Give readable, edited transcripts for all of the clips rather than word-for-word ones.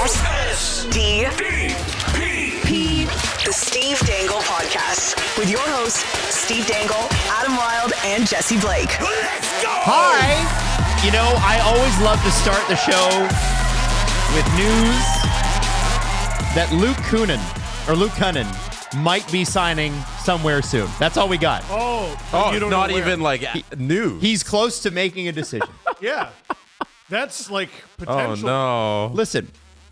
SDP, the Steve Dangle Podcast, with your hosts, Steve Dangle, Adam Wilde, and Jesse Blake. Let's go! Hi! You know, I always love to start the show with news that Luke Kunin might be signing somewhere soon. That's all we got. Oh, Oh, it's not even like news. He's close to making a decision. Yeah. That's like oh, potential. no.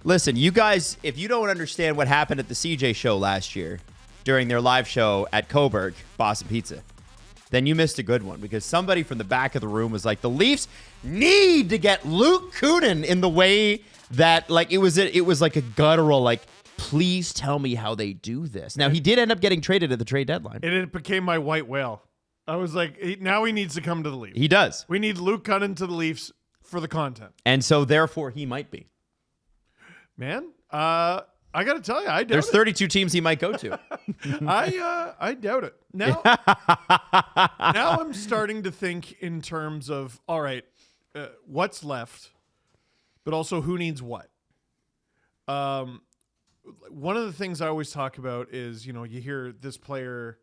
Listen, you guys, if you don't understand what happened at the CJ show last year during their live show at Coburg, Boston Pizza, then you missed a good one because somebody from the back of the room was like, the Leafs need to get Luke Kunin in the way that, like, it was like a guttural, like, please tell me how they do this. Now, he did end up getting traded at the trade deadline. And it became my white whale. I was like, now he needs to come to the Leafs. He does. We need Luke Kunin to the Leafs for the content. And so, therefore, he might be. Man, I got to tell you, I doubt There's it. 32 teams he might go to. I doubt it. Now I'm starting to think in terms of, all right, what's left, but also who needs what. One of the things I always talk about is, you know, you hear this player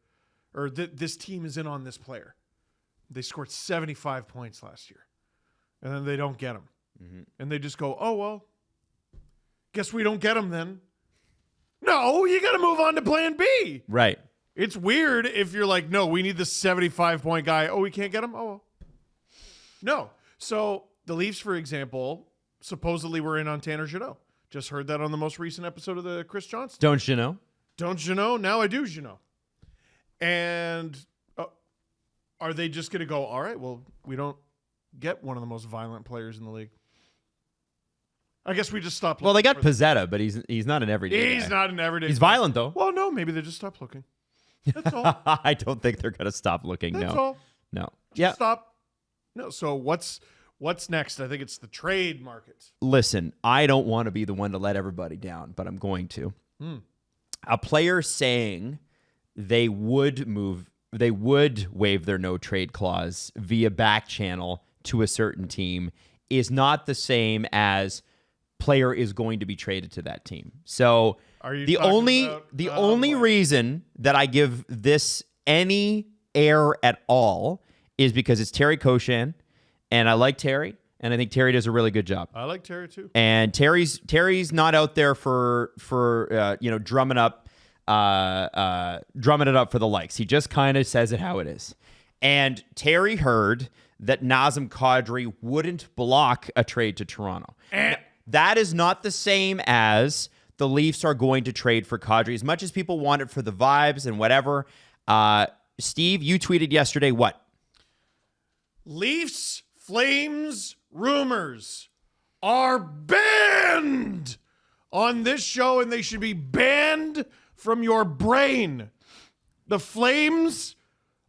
or this team is in on this player. They scored 75 points last year, and then they don't get them. Mm-hmm. And they just go, oh, well, guess we don't get them then. No, you got to move on to plan B. Right. It's weird if you're like, no, we need the 75-point guy. Oh, we can't get him? Oh, well. No. So the Leafs, for example, supposedly were in on Tanner Jeannot. Just heard that on the most recent episode of the Chris Johnston. Don't you know? Don't you know? Now I do, you know. And are they just going to go, all right, well, we don't get one of the most violent players in the league? I guess we just stopped. Well, they got Pizzetta, but he's not an everyday He's guy. not an everyday. He's violent, though. Well, no, maybe they just stopped looking. That's all. I don't think they're going to stop looking. That's no. all. No. Just stop. No. So what's next? I think it's the trade market. Listen, I don't want to be the one to let everybody down, but I'm going to. A player saying they would waive their no trade clause via back channel to a certain team is not the same as player is going to be traded to that team. So Are you the only reason that I give this any air at all is because it's Terry Koshan, and I like Terry, and I think Terry does a really good job. I like Terry too. And Terry's not out there for drumming it up for the likes. He just kind of says it how it is. And Terry heard that Nazem Kadri wouldn't block a trade to Toronto. That is not the same as the Leafs are going to trade for Kadri. As much as people want it for the vibes and whatever, Steve, you tweeted yesterday what? Leafs, Flames, rumors are banned on this show, and they should be banned from your brain. The Flames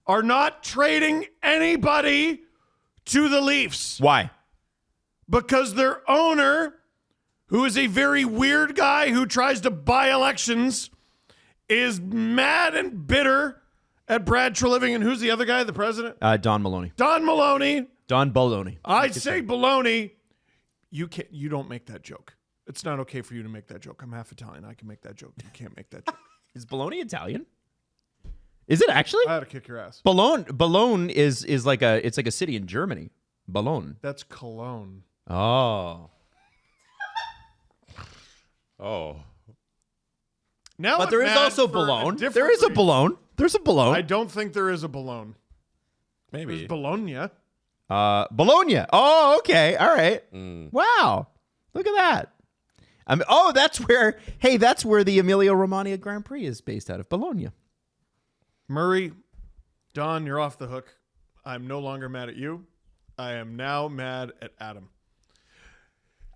are not trading anybody to the Leafs. Why? Because their owner, who is a very weird guy who tries to buy elections, is mad and bitter at Brad Treliving. And who's the other guy, the president? Don Maloney. Don Maloney. Don Baloney. I'd say baloney. You don't make that joke. It's not okay for you to make that joke. I'm half Italian. I can make that joke. You can't make that joke. Is Baloney Italian? Is it actually? I had to kick your ass. Bologna is like a city in Germany. Bologna. That's Cologne. Oh. Oh. Now But there is also Bologna. There is a Bologna. There's a Bologna. I don't think there is a Bologna. Maybe. There's Bologna. Bologna. Oh, okay. All right. Wow. Look at that. That's where the Emilio Romagna Grand Prix is based out of, Bologna. Murray, Don, you're off the hook. I'm no longer mad at you. I am now mad at Adam.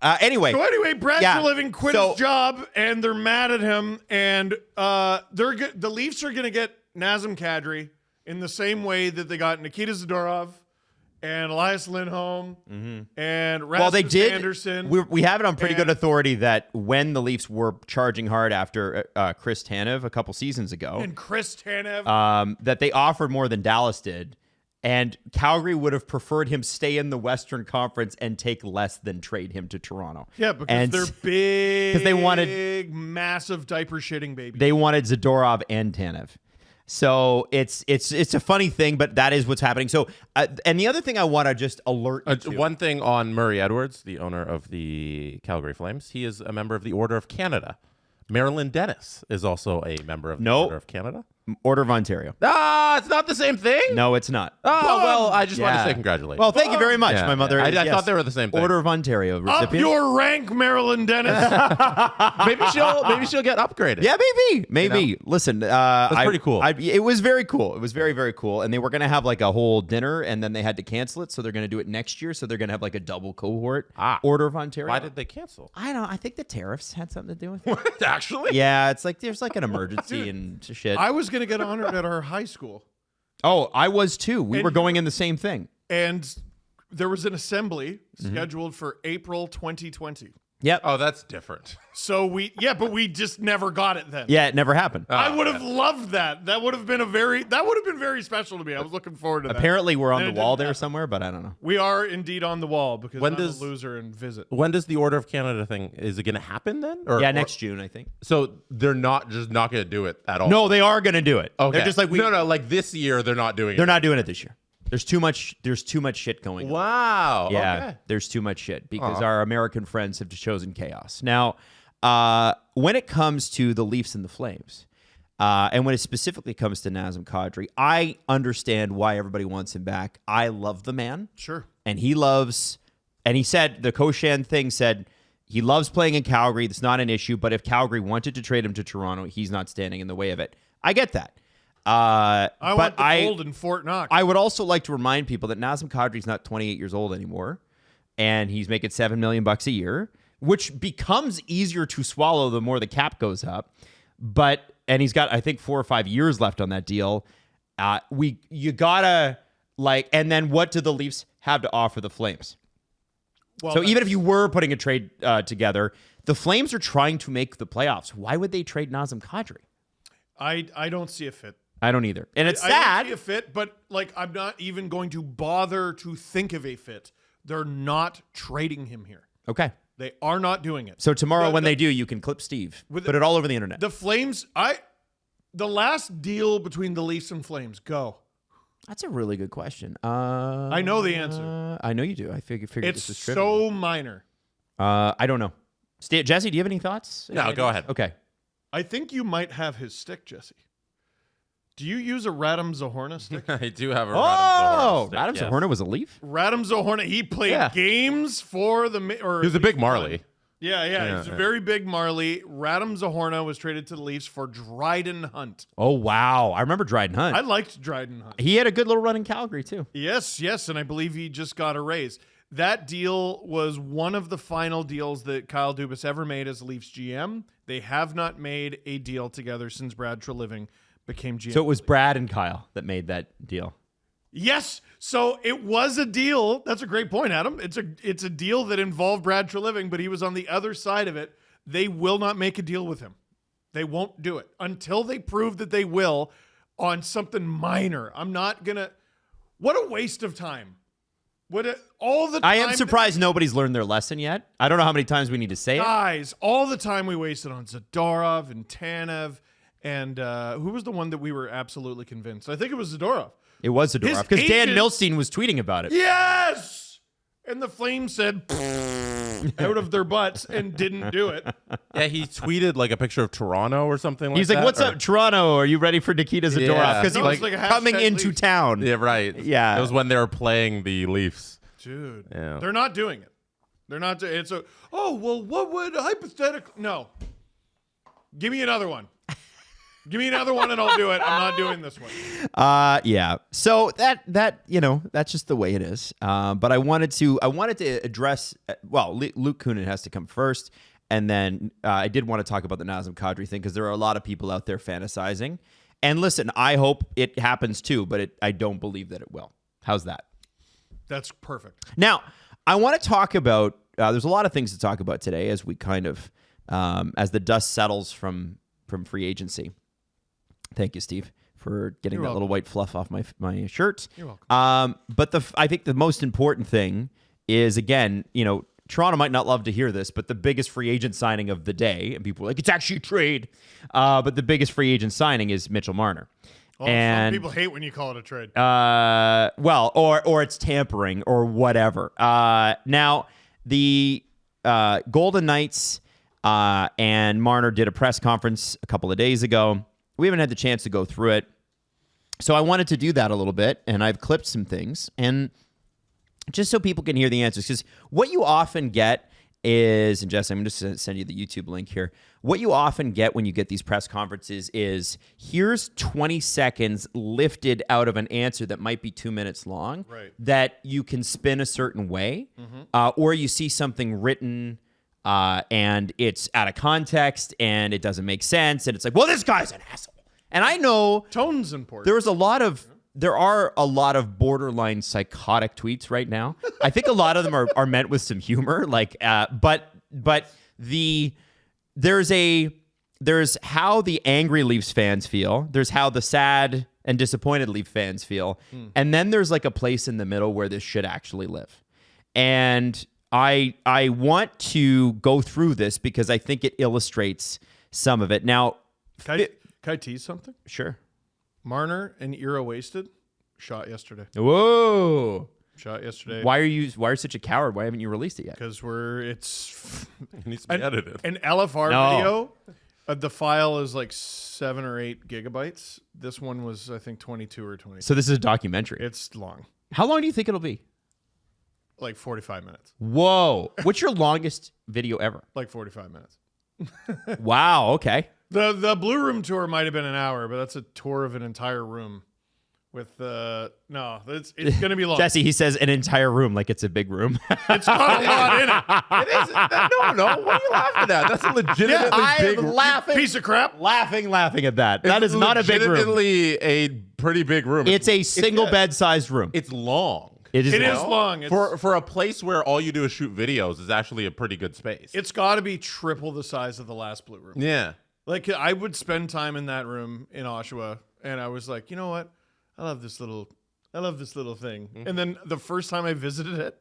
Anyway, Brad Treliving quit his job, and they're mad at him. And the Leafs are going to get Nazem Kadri in the same way that they got Nikita Zadorov and Elias Lindholm and Rasmus Anderson. We have it on pretty good authority that when the Leafs were charging hard after Chris Tanev a couple seasons ago, and Chris Tanev, that they offered more than Dallas did. And Calgary would have preferred him stay in the Western Conference and take less than trade him to Toronto. Yeah, because they're big, they wanted massive diaper shitting babies. They wanted Zadorov and Tanev. So it's a funny thing, but that is what's happening. So, and the other thing I want to just alert you to. One thing on Murray Edwards, the owner of the Calgary Flames, he is a member of the Order of Canada. Marilyn Dennis is also a member of the Order of Canada. Order of Ontario. Ah, it's not the same thing? No, it's not. Oh, well, I just want to say congratulations. Well, thank you very much. Yeah, My mother I is, thought they were the same thing. Order of Ontario recipient. Up your rank, Marilyn Dennis. maybe she'll get upgraded. Yeah, maybe. You know? Listen, that's pretty cool. It was very cool. It was very, very cool. And they were going to have like a whole dinner, and then they had to cancel it, so they're going to do it next year. So they're going to have like a double cohort. Order of Ontario. Why did they cancel? I don't know. I think the tariffs had something to do with it. What? Actually? Yeah, it's like there's like an emergency and shit. I was going to get honored at our high school. Oh, I was too. We were going in the same thing. And there was an assembly scheduled for April 2020. Yep. Oh, that's different. So but we just never got it then. Yeah, it never happened. I would have loved that. That would have been very special to me. I was looking forward to that. Apparently, we're on And the it wall didn't there happen. somewhere, but I don't know. We are indeed on the wall because When I'm does- a loser and visit. When does the Order of Canada thing, is it going to happen then? Or, Next June, I think. So they're not going to do it at all? No, they are going to do it. Okay. They're just like No, like this year they're not doing it. They're not doing it this year. There's too much shit going on. Wow. Yeah, Okay. there's too much shit because our American friends have chosen chaos. Now, when it comes to the Leafs and the Flames, and when it specifically comes to Nazem Kadri, I understand why everybody wants him back. I love the man. Sure. And he said, the Koshan thing said, he loves playing in Calgary. That's not an issue. But if Calgary wanted to trade him to Toronto, he's not standing in the way of it. I get that. I want the gold in Fort Knox. I would also like to remind people that Nazem Kadri's not 28 years old anymore, and he's making $7 million a year, which becomes easier to swallow the more the cap goes up. And he's got, I think, 4 or 5 years left on that deal. You gotta and then what do the Leafs have to offer the Flames? Well, So even if you were putting a trade together, the Flames are trying to make the playoffs. Why would they trade Nazem Kadri? I don't see a fit. I don't either. And it's I sad. don't see a fit, but I'm not even going to bother to think of a fit. They're not trading him here. Okay. They are not doing it. So tomorrow when they do, you can clip Steve. Put it all over the internet. The Flames, the last deal between the Leafs and Flames, go. That's a really good question. I know the answer. I know you do. I figured It's this was trivial. so minor. I don't know. Jesse, do you have any thoughts? No, go ahead. Okay. I think you might have his stick, Jesse. Do you use a Radim Zahorna stick? I do have a Oh, Radim Adam Zahorna was a Leaf? Radim Zahorna, he played games for the... He was a big Marley. Yeah, he's a very big Marley. Radim Zahorna was traded to the Leafs for Dryden Hunt. Oh, wow. I remember Dryden Hunt. I liked Dryden Hunt. He had a good little run in Calgary, too. Yes, and I believe he just got a raise. That deal was one of the final deals that Kyle Dubas ever made as Leafs GM. They have not made a deal together since Brad Treliving became GM. So it was Brad and Kyle that made that deal. Yes. So it was a deal. That's a great point, Adam. It's a deal that involved Brad Treliving, but he was on the other side of it. They will not make a deal with him. They won't do it until they prove that they will on something minor. I'm not going to... What a waste of time. All the time... I am surprised nobody's learned their lesson yet. I don't know how many times we need to say it. Guys, all the time we wasted on Zadorov and Tanev and who was the one that we were absolutely convinced? I think it was Zadorov. It was Zadorov because Dan agent- Milstein was tweeting about it. Yes! And the Flames said out of their butts and didn't do it. Yeah, he tweeted like a picture of Toronto or something like that. He's like, "What's up, Toronto? Are you ready for Nikita Zadorov?" Yeah. Because he No, was it's like a coming hashtag into Leafs. town. Yeah, right. Yeah. It was when they were playing the Leafs. Dude, Yeah. they're not doing it. They're not doing it. What would hypothetical... No. Give me another one. Give me another one and I'll do it. I'm not doing this one. Yeah. So that's just the way it is. But I wanted to address. Well, Luke Kunin has to come first, and then I did want to talk about the Nazem Kadri thing because there are a lot of people out there fantasizing. And listen, I hope it happens too, but I don't believe that it will. How's that? That's perfect. Now, I want to talk about. There's a lot of things to talk about today as we kind of as the dust settles from free agency. Thank you, Steve, for getting You're that little white fluff off my shirt. You're welcome. But I think the most important thing is, again, Toronto might not love to hear this, but the biggest free agent signing of the day, and people are like, it's actually a trade, but the biggest free agent signing is Mitchell Marner. Some people hate when you call it a trade. Well, or it's tampering or whatever. Now, the Golden Knights and Marner did a press conference a couple of days ago. We haven't had the chance to go through it. So I wanted to do that a little bit, and I've clipped some things. And just so people can hear the answers, because what you often get is, and Jess, I'm going to send you the YouTube link here. What you often get when you get these press conferences is, here's 20 seconds lifted out of an answer that might be 2 minutes long, right, that you can spin a certain way, or you see something written and it's out of context and it doesn't make sense, and it's like, well, this guy's an asshole. And I know tone's important. There are a lot of borderline psychotic tweets right now. I think a lot of them are meant with some humor, but there's how the angry Leafs fans feel. There's how the sad and disappointed Leaf fans feel, and then there's like a place in the middle where this should actually live. And I want to go through this because I think it illustrates some of it. Now, can I tease something? Sure. Marner and Era Wasted shot yesterday. Whoa. Shot yesterday. Why are you such a coward? Why haven't you released it yet? Because It needs to be edited. An LFR video. The file is like 7 or 8 gigabytes. This one was, I think, 22 or 20. So this is a documentary. It's long. How long do you think it'll be? Like 45 minutes. Whoa. What's your longest video ever? Like 45 minutes. Wow. Okay. The Blue Room tour might have been an hour, but that's a tour of an entire room. With it's going to be long. Jesse, he says an entire room like it's a big room. It's got a lot in it. It is. No. What are you laughing at? That's a legitimately big laughing. Piece of crap. Laughing at that. That is not a big room. Legitimately a pretty big room. It's a single bed-sized room. It's long. It is long. For a place where all you do is shoot videos is actually a pretty good space. It's got to be triple the size of the last Blue Room. Yeah. Like, I would spend time in that room in Oshawa, and I was like, you know what? I love this little thing. Mm-hmm. And then the first time I visited it,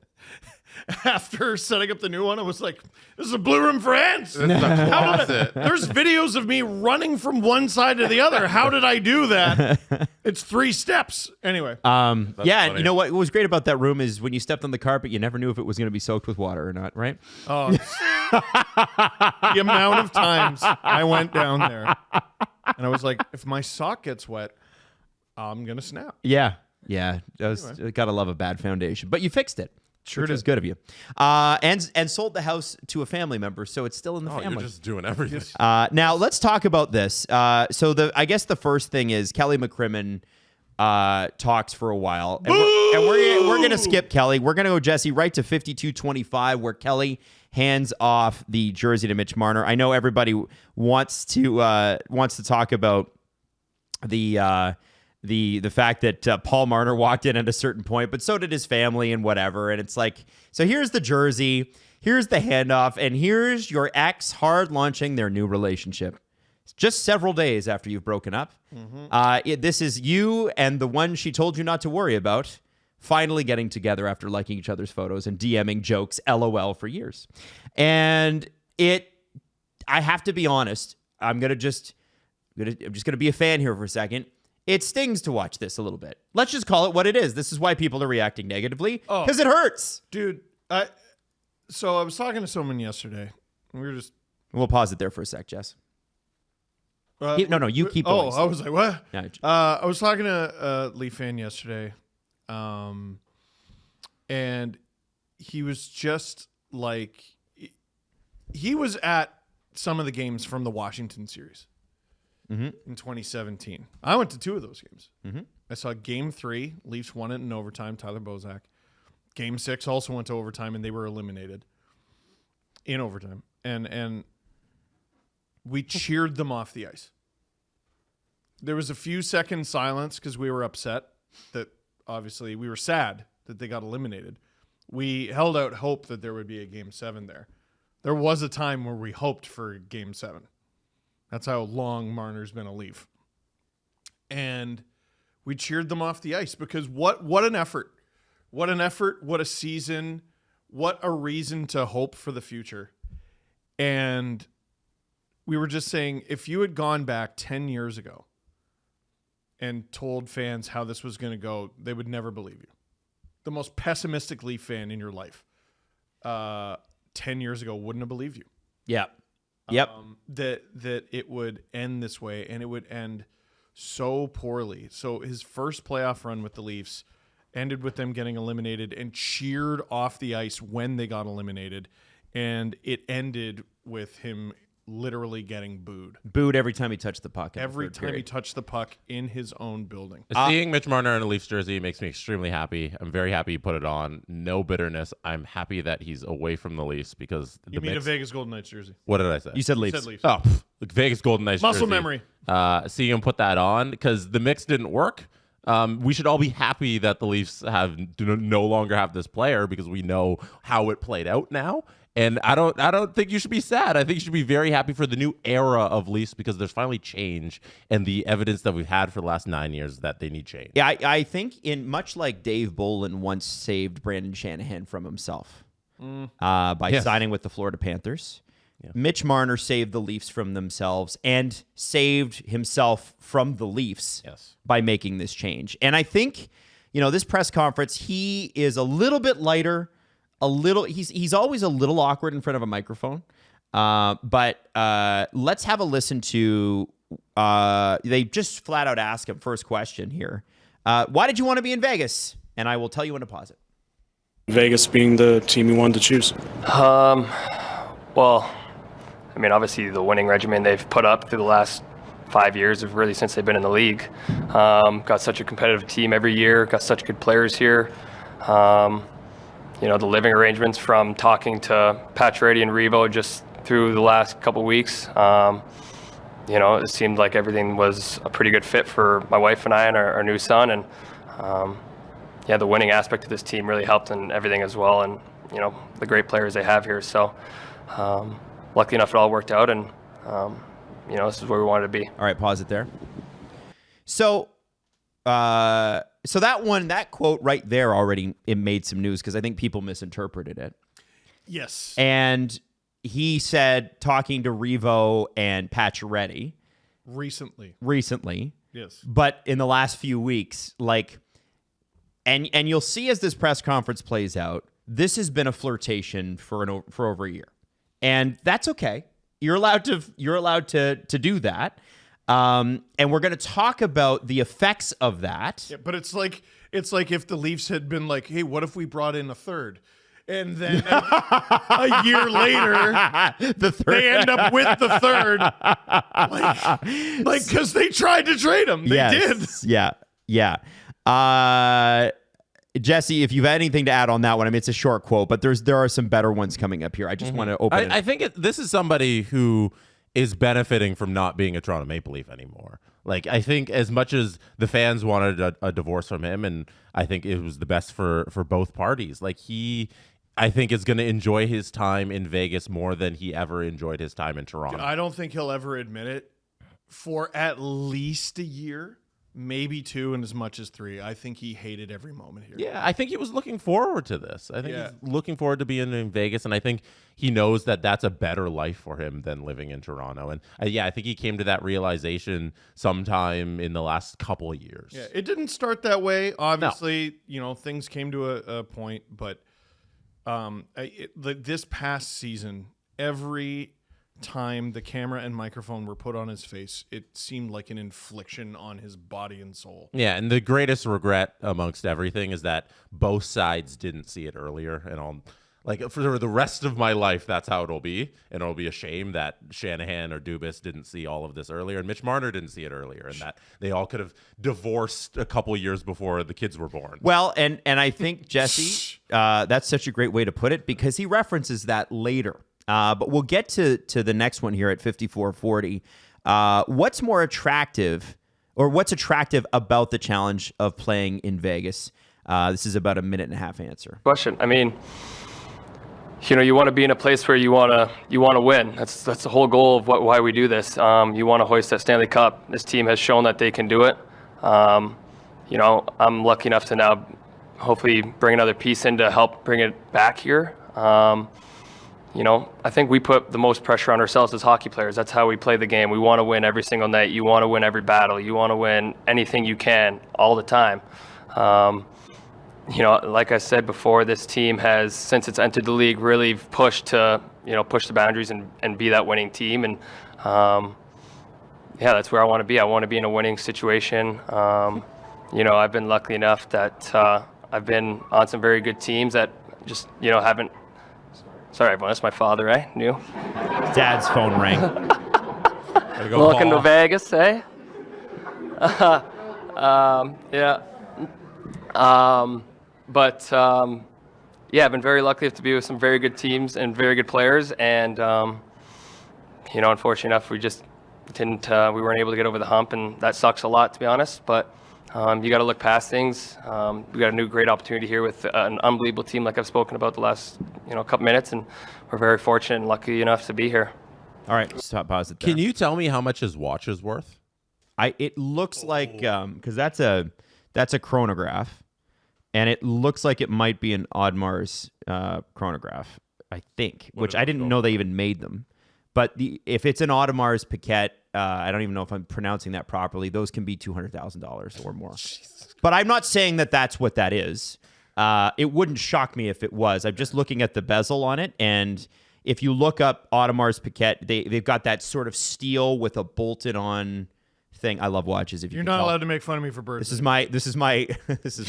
after setting up the new one, I was like, this is a Blue Room for ants. There's videos of me running from one side to the other. How did I do that? It's 3 steps. Anyway. Yeah, funny. and you know what was great about that room is when you stepped on the carpet, you never knew if it was going to be soaked with water or not, right? Oh, the amount of times I went down there, and I was like, if my sock gets wet, I'm going to snap. Yeah. Gotta love a bad foundation. But you fixed it. Sure, it is good of you. And sold the house to a family member, so it's still in the family. You're just doing everything. Now let's talk about this. I guess the first thing is Kelly McCrimmon talks for a while, and we're gonna skip Kelly. We're gonna go, Jesse, right to 52-25, where Kelly hands off the jersey to Mitch Marner. I know everybody wants to talk about the fact that Paul Marner walked in at a certain point, but so did his family and whatever. And it's like, so here's the jersey, here's the handoff, and here's your ex hard launching their new relationship. Just several days after you've broken up. Mm-hmm. This is you and the one she told you not to worry about finally getting together after liking each other's photos and DMing jokes, LOL, for years. And I have to be honest, I'm just gonna be a fan here for a second. It stings to watch this a little bit. Let's just call it what it is. This is why people are reacting negatively, because it hurts. Dude, so I was talking to someone yesterday. We'll pause it there for a sec, Jess. You keep going. I was like, what? No. I was talking to a Leaf fan yesterday, and he was just like, he was at some of the games from the Washington series. Mm-hmm. In 2017. I went to 2 of those games. Mm-hmm. I saw Game 3, Leafs won it in overtime, Tyler Bozak. Game 6 also went to overtime, and they were eliminated in overtime. And we cheered them off the ice. There was a few seconds silence because we were upset that, obviously, we were sad that they got eliminated. We held out hope that there would be a Game 7 there. There was a time where we hoped for Game 7. That's how long Marner's been a Leaf. And we cheered them off the ice because what an effort. What an effort, what a season, what a reason to hope for the future. And we were just saying, if you had gone back 10 years ago and told fans how this was going to go, they would never believe you. The most pessimistic Leaf fan in your life 10 years ago wouldn't have believed you. Yeah. Yep. That it would end this way, and it would end so poorly. So his first playoff run with the Leafs ended with them getting eliminated and cheered off the ice when they got eliminated. And it ended with him literally getting booed. Booed every time he touched the puck. Every time he touched the puck in his own building. Seeing Mitch Marner in a Leafs jersey makes me extremely happy. I'm very happy he put it on. No bitterness. I'm happy that he's away from the Leafs because you mean a Vegas Golden Knights jersey? What did I say? You said Leafs. You said Leafs. Oh, Vegas Golden Knights Muscle jersey. memory. Seeing him put that on because the mix didn't work. We should all be happy that the Leafs no longer have this player because we know how it played out now. And I don't think you should be sad. I think you should be very happy for the new era of Leafs because there's finally change and the evidence that we've had for the last 9 years that they need change. Yeah, I think much like Dave Bolin once saved Brandon Shanahan from himself by signing with the Florida Panthers. Yeah. Mitch Marner saved the Leafs from themselves and saved himself from the Leafs by making this change. And I think, this press conference, he is a little bit lighter, he's always a little awkward in front of a microphone. But let's have a listen to, they just flat out ask him, first question here. Why did you want to be in Vegas? And I will tell you when to pause it. Vegas being the team you wanted to choose. Well, I mean, obviously the winning regimen they've put up through the last 5 years, really since they've been in the league. Got such a competitive team every year, got such good players here. The living arrangements from talking to Pacioretty and Revo just through the last couple of weeks, it seemed like everything was a pretty good fit for my wife and I and our new son. And, the winning aspect of this team really helped and everything as well. And, the great players they have here. So, lucky enough, it all worked out, and this is where we wanted to be. All right, pause it there. So that quote right there already, it made some news because I think people misinterpreted it. Yes. And he said, talking to Revo and Pacioretty recently, yes, but in the last few weeks, and you'll see as this press conference plays out, this has been a flirtation for over a year. And that's okay. You're allowed to do that. And we're going to talk about the effects of that. Yeah, but it's like if the Leafs had been like, hey, what if we brought in a third? And then a year later, they end up with the third. Because they tried to trade him. They did. Yeah. Jesse, if you've had anything to add on that one, I mean, it's a short quote, but there are some better ones coming up here. I just want to open it. I think this is somebody who is benefiting from not being a Toronto Maple Leaf anymore. I think as much as the fans wanted a divorce from him, and I think it was the best for both parties, I think is going to enjoy his time in Vegas more than he ever enjoyed his time in Toronto. I don't think he'll ever admit it for at least a year. Maybe 2 and as much as 3. I think he hated every moment here. Yeah, I think he was looking forward to this. I think he's looking forward to being in Vegas, and I think he knows that that's a better life for him than living in Toronto. And I think he came to that realization sometime in the last couple of years. Yeah, it didn't start that way. Obviously, things came to a point, but this past season, every time the camera and microphone were put on his face, it seemed like an infliction on his body and soul. Yeah, and the greatest regret amongst everything is that both sides didn't see it earlier. And for the rest of my life, that's how it'll be. And it'll be a shame that Shanahan or Dubas didn't see all of this earlier, and Mitch Marner didn't see it earlier, and that they all could have divorced a couple years before the kids were born. Well, and I think, Jesse, that's such a great way to put it because he references that later. But we'll get to the next one here at 54:40. What's more attractive, or what's attractive about the challenge of playing in Vegas? This is about a 1.5-minute answer. Question. I mean, you want to be in a place where you want to win. That's the whole goal of why we do this. You want to hoist that Stanley Cup. This team has shown that they can do it. You know, I'm lucky enough to now hopefully bring another piece in to help bring it back here. You know, I think we put the most pressure on ourselves as hockey players. That's how we play the game. We want to win every single night. You want to win every battle. You want to win anything you can all the time. You know, like I said before, this team has, since it's entered the league, really pushed to, you know, push the boundaries and be that winning team. And yeah, that's where I want to be. I want to be in a winning situation. You know, I've been lucky enough that I've been on some very good teams that just, you know, haven't. Sorry, everyone. That's my father, eh? New. Dad's phone rang. Welcome to Vegas, eh? Yeah. But yeah, I've been very lucky to be with some very good teams and very good players. And you know, unfortunately enough, we just didn't. We weren't able to get over the hump, and that sucks a lot, to be honest. But you got to look past things. We got a new great opportunity here with an unbelievable team, like I've spoken about the last, you know, couple minutes, and we're very fortunate and lucky enough to be here. All right, stop, pause it there. Can you tell me how much his watch is worth? It looks like because that's a chronograph, and it looks like it might be an Audemars chronograph, I think, which I didn't know they even made them. But if it's an Audemars Piguet, I don't even know if I'm pronouncing that properly. Those can be $200,000 or more. But I'm not saying that that's what that is. It wouldn't shock me if it was. I'm just looking at the bezel on it, and if you look up Audemars Piguet, they've got that sort of steel with a bolted-on thing. I love watches. If you're not allowed to make fun of me for birthday. This is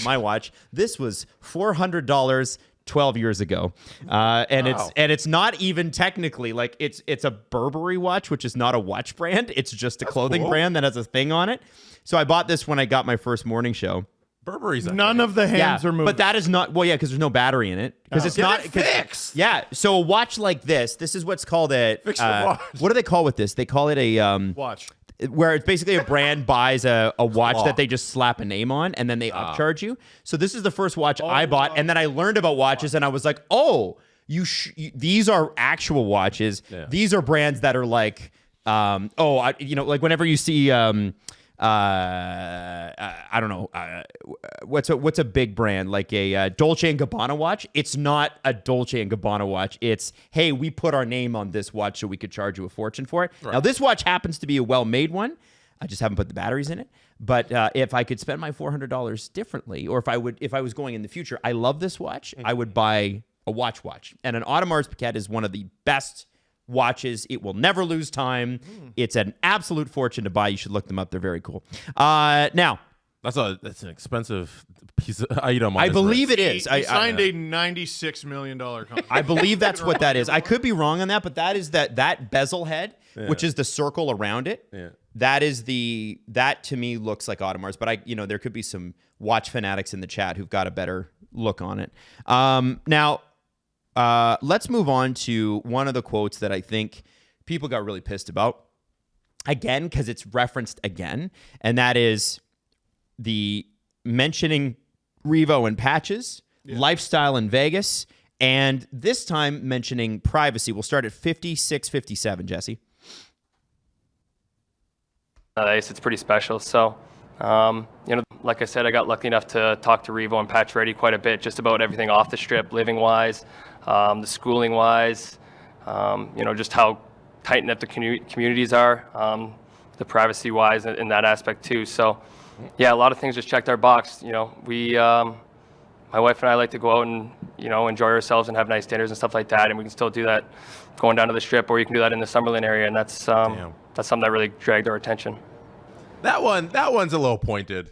my watch. This was $400 12 years ago, and it's not even technically like it's a Burberry watch, which is not a watch brand. It's just a clothing brand that has a thing on it. So I bought this when I got my first morning show. Burberry's none of the hands are moving. But that is not because there's no battery in it because it's not fixed. Yeah, so a watch like this is what's called a Fix the watch. What do they call with this? They call it a watch. Where it's basically a brand buys a watch that they just slap a name on and then they upcharge you. So this is the first watch I bought, and then I learned about watches and I was like, oh, these are actual watches. Yeah. These are brands that are like, like whenever you see, I don't know, what's a big brand like a Dolce & Gabbana watch? It's not a Dolce & Gabbana watch. It's, hey, we put our name on this watch so we could charge you a fortune for it. Right. Now this watch happens to be a well-made one. I just haven't put the batteries in it. But if I could spend my $400 differently, or if I was going in the future, I love this watch. I would buy a watch. And an Audemars Piguet is one of the best watches. It will never lose time. It's an absolute fortune to buy. You should look them up. They're very cool. Now, that's an expensive piece of item. I believe it is. He signed a $96 million contract. I believe that's what that is. I could be wrong on that, but that is that bezel head, which is the circle around it. Yeah. That to me looks like Audemars, but there could be some watch fanatics in the chat who've got a better look on it. Now, let's move on to one of the quotes that I think people got really pissed about, again, because it's referenced again, and that is the mentioning Revo and Patches, lifestyle in Vegas, and this time mentioning privacy. We'll start at 56-57, Jesse. It's pretty special. So, like I said, I got lucky enough to talk to Revo and Patch Ready quite a bit, just about everything off the strip, living-wise, the schooling-wise, just how tight-knit the communities are, the privacy-wise in that aspect too. So, yeah, a lot of things just checked our box. We, my wife and I like to go out and, enjoy ourselves and have nice dinners and stuff like that, and we can still do that going down to the strip, or you can do that in the Summerlin area, and that's something that really dragged our attention. That one's a little pointed.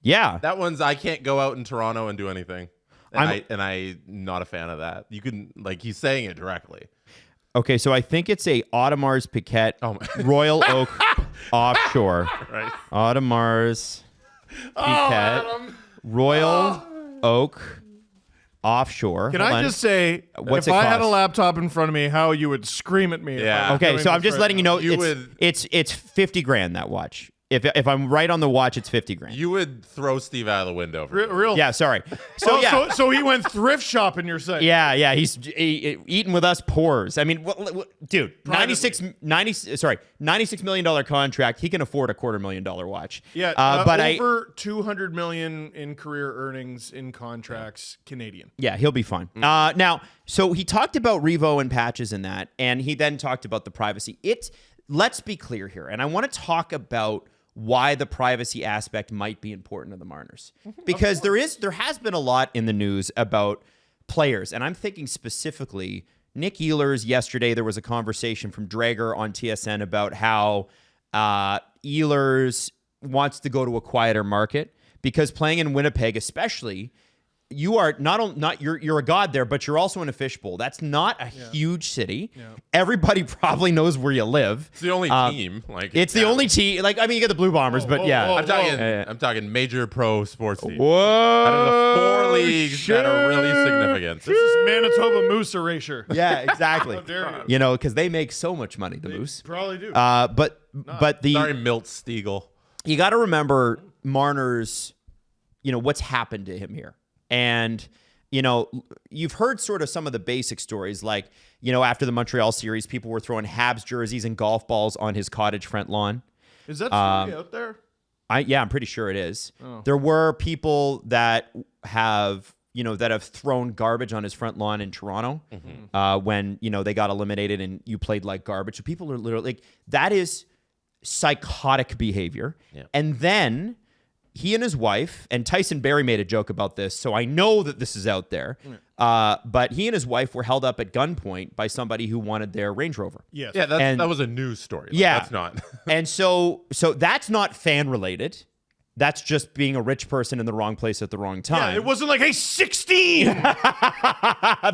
Yeah. That one's, I can't go out in Toronto and do anything. I'm not a fan of that. You can, he's saying it directly. Okay, so I think it's a Audemars Piguet Royal Oak offshore. Right. Audemars Piguet Royal Oak offshore. Can I just say, if I had a laptop in front of me, how you would scream at me. Yeah. Okay, so I'm just letting you know it's $50,000 that watch. If I'm right on the watch, it's 50 grand. You would throw Steve out of the window. For Real. Yeah, sorry. So yeah. So he went thrift shopping. You're saying? Yeah. He's eating with us poors. I mean, dude, $96 million contract. He can afford a $250,000 watch. Yeah, but over $200 million in career earnings in contracts, Canadian. Yeah, he'll be fine. Now, so he talked about Revo and patches and that, and he then talked about the privacy. Let's be clear here, and I want to talk about why the privacy aspect might be important to the Marners. Because there has been a lot in the news about players, and I'm thinking specifically Nick Ehlers. Yesterday there was a conversation from Drager on TSN about how Ehlers wants to go to a quieter market because playing in Winnipeg especially, you are you're a god there, but you're also in a fishbowl. That's not a huge city. Yeah. Everybody probably knows where you live. It's the only team. It's the only team. Like, I mean, you get the Blue Bombers, but yeah. I'm talking major pro sports team. Whoa. Out of the 4 leagues that are really significant. This is Manitoba Moose erasure. Yeah, exactly. How dare you? You know, because they make so much money, the Moose. Probably do. But Sorry, Milt Stiegel. You got to remember Marner's, what's happened to him here. And, you've heard sort of some of the basic stories, like, after the Montreal series, people were throwing Habs jerseys and golf balls on his cottage front lawn. Is that story out there? I'm pretty sure it is. Oh. There were people that have thrown garbage on his front lawn in Toronto when, they got eliminated and you played like garbage. So people are literally like, that is psychotic behavior. Yeah. And then he and his wife, and Tyson Barrie made a joke about this, so I know that this is out there. But he and his wife were held up at gunpoint by somebody who wanted their Range Rover. Yes. Yeah, that was a news story. That's not. And so that's not fan related. That's just being a rich person in the wrong place at the wrong time. Yeah, it wasn't like, hey, 16!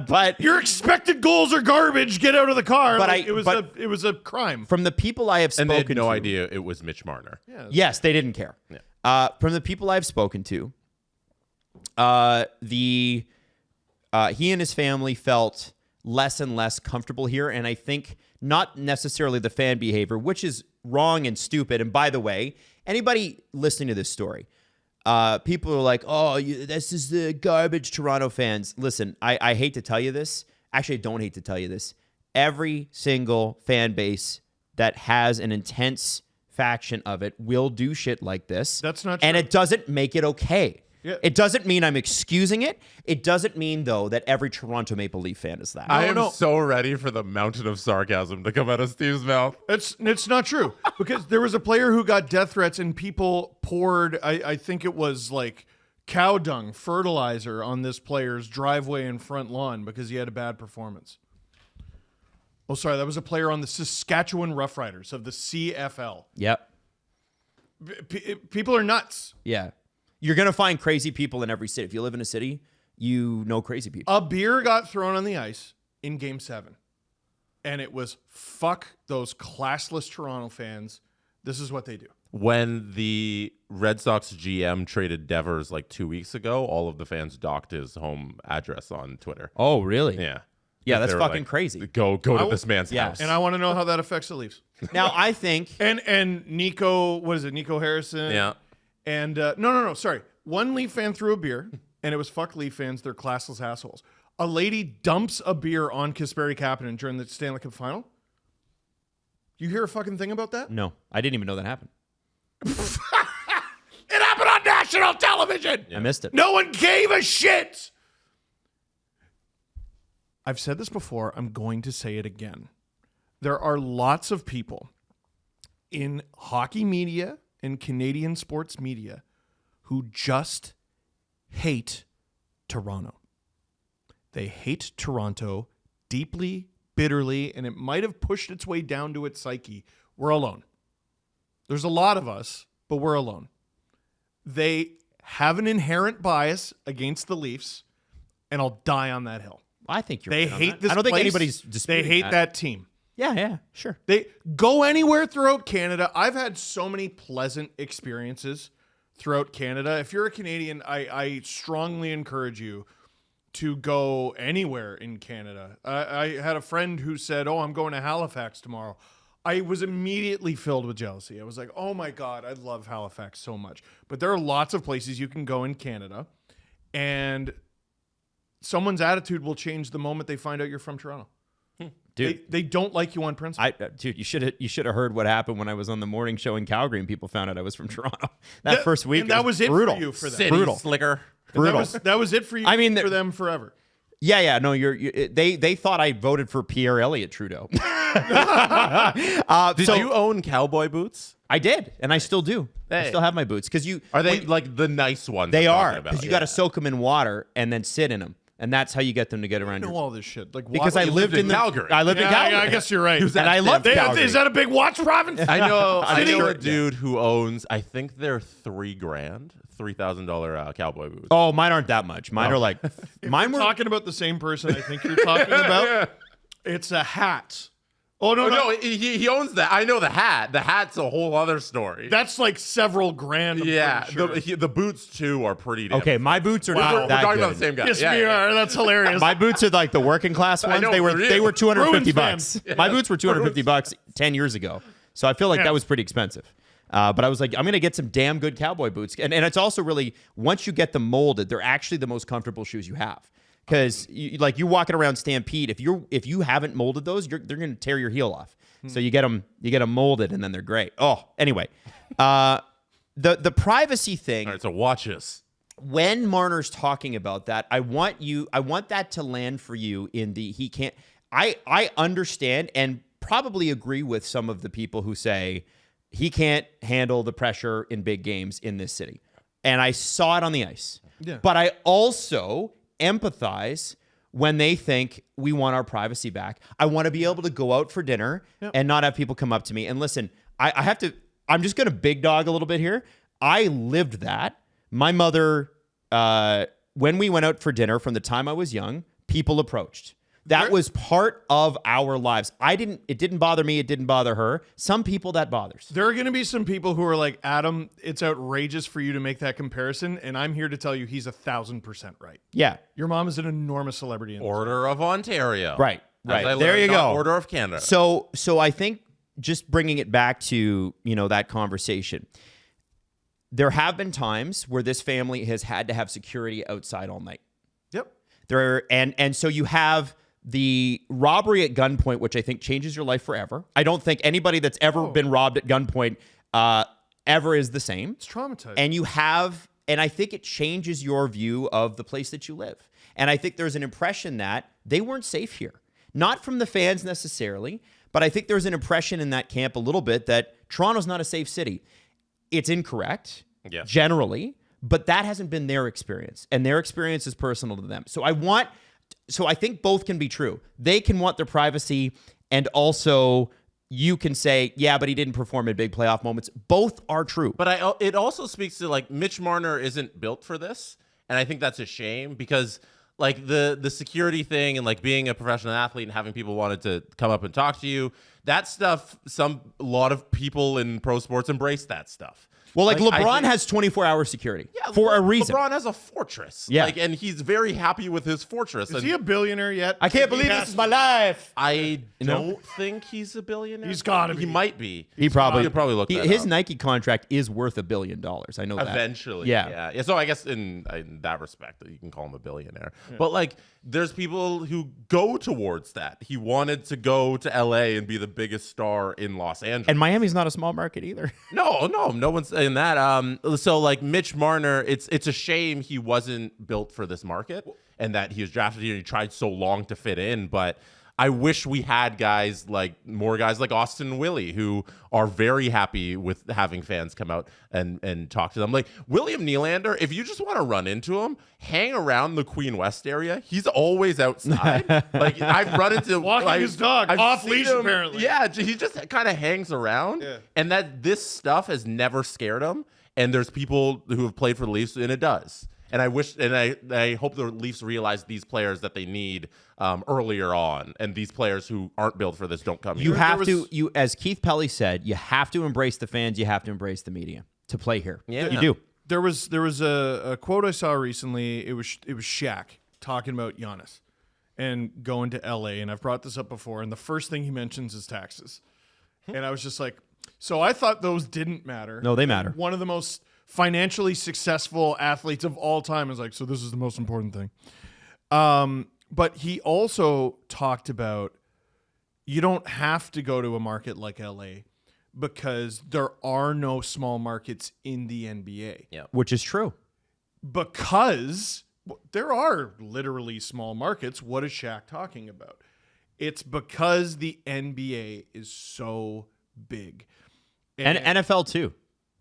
But your expected goals are garbage. Get out of the car. But it was a crime. From the people I have spoken to. And they had no idea it was Mitch Marner. Yeah. Yes, they didn't care. Yeah. From the people I've spoken to, he and his family felt less and less comfortable here, and I think not necessarily the fan behavior, which is wrong and stupid. And by the way, anybody listening to this story, people are like, "Oh, this is the garbage Toronto fans." Listen, I hate to tell you this. Actually, I don't hate to tell you this. Every single fan base that has an intense faction of it will do shit like this. That's not true. And it doesn't make it okay. Yeah. It doesn't mean I'm excusing it. It doesn't mean, though, that every Toronto Maple Leaf fan is that. I am so ready for the mountain of sarcasm to come out of Steve's mouth. It's not true. Because there was a player who got death threats and people poured, I think it was like cow dung, fertilizer on this player's driveway and front lawn because he had a bad performance. Oh, sorry, that was a player on the Saskatchewan Roughriders of the CFL. Yep. People are nuts. Yeah. You're going to find crazy people in every city. If you live in a city, you know crazy people. A beer got thrown on the ice in Game 7. And it was, fuck those classless Toronto fans. This is what they do. When the Red Sox GM traded Devers like 2 weeks ago, all of the fans docked his home address on Twitter. Oh, really? Yeah. Yeah, that's fucking crazy. Go to this man's house. And I want to know how that affects the Leafs. Now, I think... And Nico, what is it, Nico Harrison? Yeah. And, no, sorry. One Leaf fan threw a beer, and it was fuck Leaf fans, they're classless assholes. A lady dumps a beer on Kasperi Kapanen during the Stanley Cup final. You hear a fucking thing about that? No, I didn't even know that happened. It happened on national television! Yeah. I missed it. No one gave a shit! I've said this before. I'm going to say it again. There are lots of people in hockey media and Canadian sports media who just hate Toronto. They hate Toronto deeply, bitterly, and it might have pushed its way down to its psyche. We're alone. There's a lot of us, but we're alone. They have an inherent bias against the Leafs, and I'll die on that hill. I think you're They right on hate that. this I don't think place. anybody's disputing They hate that team. Yeah, sure. They go anywhere throughout Canada. I've had so many pleasant experiences throughout Canada. If you're a Canadian, I strongly encourage you to go anywhere in Canada. I had a friend who said, "Oh, I'm going to Halifax tomorrow." I was immediately filled with jealousy. I was like, oh my God, I love Halifax so much. But there are lots of places you can go in Canada, and someone's attitude will change the moment they find out you're from Toronto. Dude, They don't like you on principle. Dude, you should have heard what happened when I was on the morning show in Calgary and people found out I was from Toronto. That first week, and that was it brutal. for you for them. City Brutal. slicker. Brutal. That was it for you. I mean, for them forever. Yeah. No, they thought I voted for Pierre Elliott Trudeau. Did you own cowboy boots? I did, and I still do. I Hey. still have my boots because you Are they like the nice ones? they I'm are talking about? because you got to soak them in water and then sit in them, and that's how you get them to get I around know your. all this shit. Like Because I why- lived in Calgary. I lived in Yeah, Calgary. I guess you're right. and I love Calgary. Is that a big watch province? I know sure. a dude who owns. I think they're $3,000 cowboy boots. Oh, mine aren't that much. Mine are like mine We're were. talking about the same person I think you're talking about. It's a hat. Oh, no, Oh, no. no, he owns that. I know the hat. The hat's a whole other story. That's like several grand. I'm yeah, pretty sure. the boots too are pretty. Damn Okay, my boots are We're, not we're that talking good. about the same guy. Yes, yeah, we yeah. are. That's hilarious. My boots are like the working class ones. know, They were for you. they were $250 Bruins bucks. My boots were $250 10 years ago. So I feel like that was pretty expensive. But I was like, I'm going to get some damn good cowboy boots. And it's also really, once you get them molded, they're actually the most comfortable shoes you have. Because you're walking around Stampede, if you haven't molded those, they're going to tear your heel off. So you get them molded, and then they're great. Oh, anyway, the privacy thing. All right, so watch this. When Marner's talking about that, I want that to land for you in the he can't. I understand and probably agree with some of the people who say he can't handle the pressure in big games in this city, and I saw it on the ice. Yeah. But I also empathize when they think we want our privacy back. I want to be able to go out for dinner and not have people come up to me. And listen, I'm just going to big dog a little bit here. I lived that. My mother, when we went out for dinner from the time I was young, people approached. That was part of our lives. It didn't bother me. It didn't bother her. Some people that bothers. There are going to be some people who are like, Adam, it's outrageous for you to make that comparison. And I'm here to tell you he's 1,000% right. Yeah. Your mom is an enormous celebrity. In Order of Ontario. Right. As I There learned, you not go. Order of Canada. So I think just bringing it back to, that conversation. There have been times where this family has had to have security outside all night. Yep. And so you have the robbery at gunpoint, which I think changes your life forever. I don't think anybody that's ever been robbed at gunpoint ever is the same. It's traumatizing. And I think it changes your view of the place that you live. And I think there's an impression that they weren't safe here. Not from the fans necessarily, but I think there's an impression in that camp a little bit that Toronto's not a safe city. It's incorrect, generally, but that hasn't been their experience. And their experience is personal to them. So I think both can be true. They can want their privacy, and also you can say, yeah, but he didn't perform in big playoff moments. Both are true. But it also speaks to like Mitch Marner isn't built for this, and I think that's a shame because like the security thing and like being a professional athlete and having people wanted to come up and talk to you, that stuff. A lot of people in pro sports embrace that stuff. Well, like I LeBron think- has 24-hour security for a reason. LeBron has a fortress. Yeah. and he's very happy with his fortress. Is and he a billionaire yet? I can't believe this is my life. I don't think he's a billionaire. He's gotta He be. might be. He probably look that his up. Nike contract is worth $1 billion. I know that. Eventually, Yeah. yeah. So I guess in that respect, you can call him a billionaire. But like, there's people who go towards that. He wanted to go to LA and be the biggest star in Los Angeles. And Miami's not a small market either. No one's saying that. So like Mitch Marner, it's a shame he wasn't built for this market and that he was drafted here and he tried so long to fit in. But I wish we had more guys like Austin Willie who are very happy with having fans come out and talk to them. Like William Nylander, if you just want to run into him, hang around the Queen West area. He's always outside. Like I've run into Walking his dog, I've off seen leash him- apparently. Yeah, he just kind of hangs around. Yeah. And that this stuff has never scared him. And there's people who have played for the Leafs, and it does. And I wish, and I hope the Leafs realize these players that they need earlier on, and these players who aren't built for this don't come You here. have to, as Keith Pelly said, you have to embrace the fans. You have to embrace the media to play here. Yeah. You do. There was a quote I saw recently. It was Shaq talking about Giannis and going to LA, and I've brought this up before. And the first thing he mentions is taxes, And I was just like, so I thought those didn't matter. No, they matter. One of the most financially successful athletes of all time is like, so this is the most important thing. But he also talked about you don't have to go to a market like LA because there are no small markets in the NBA. Yeah. Which is true. Because there are literally small markets. What is Shaq talking about? It's because the NBA is so big. And NFL too,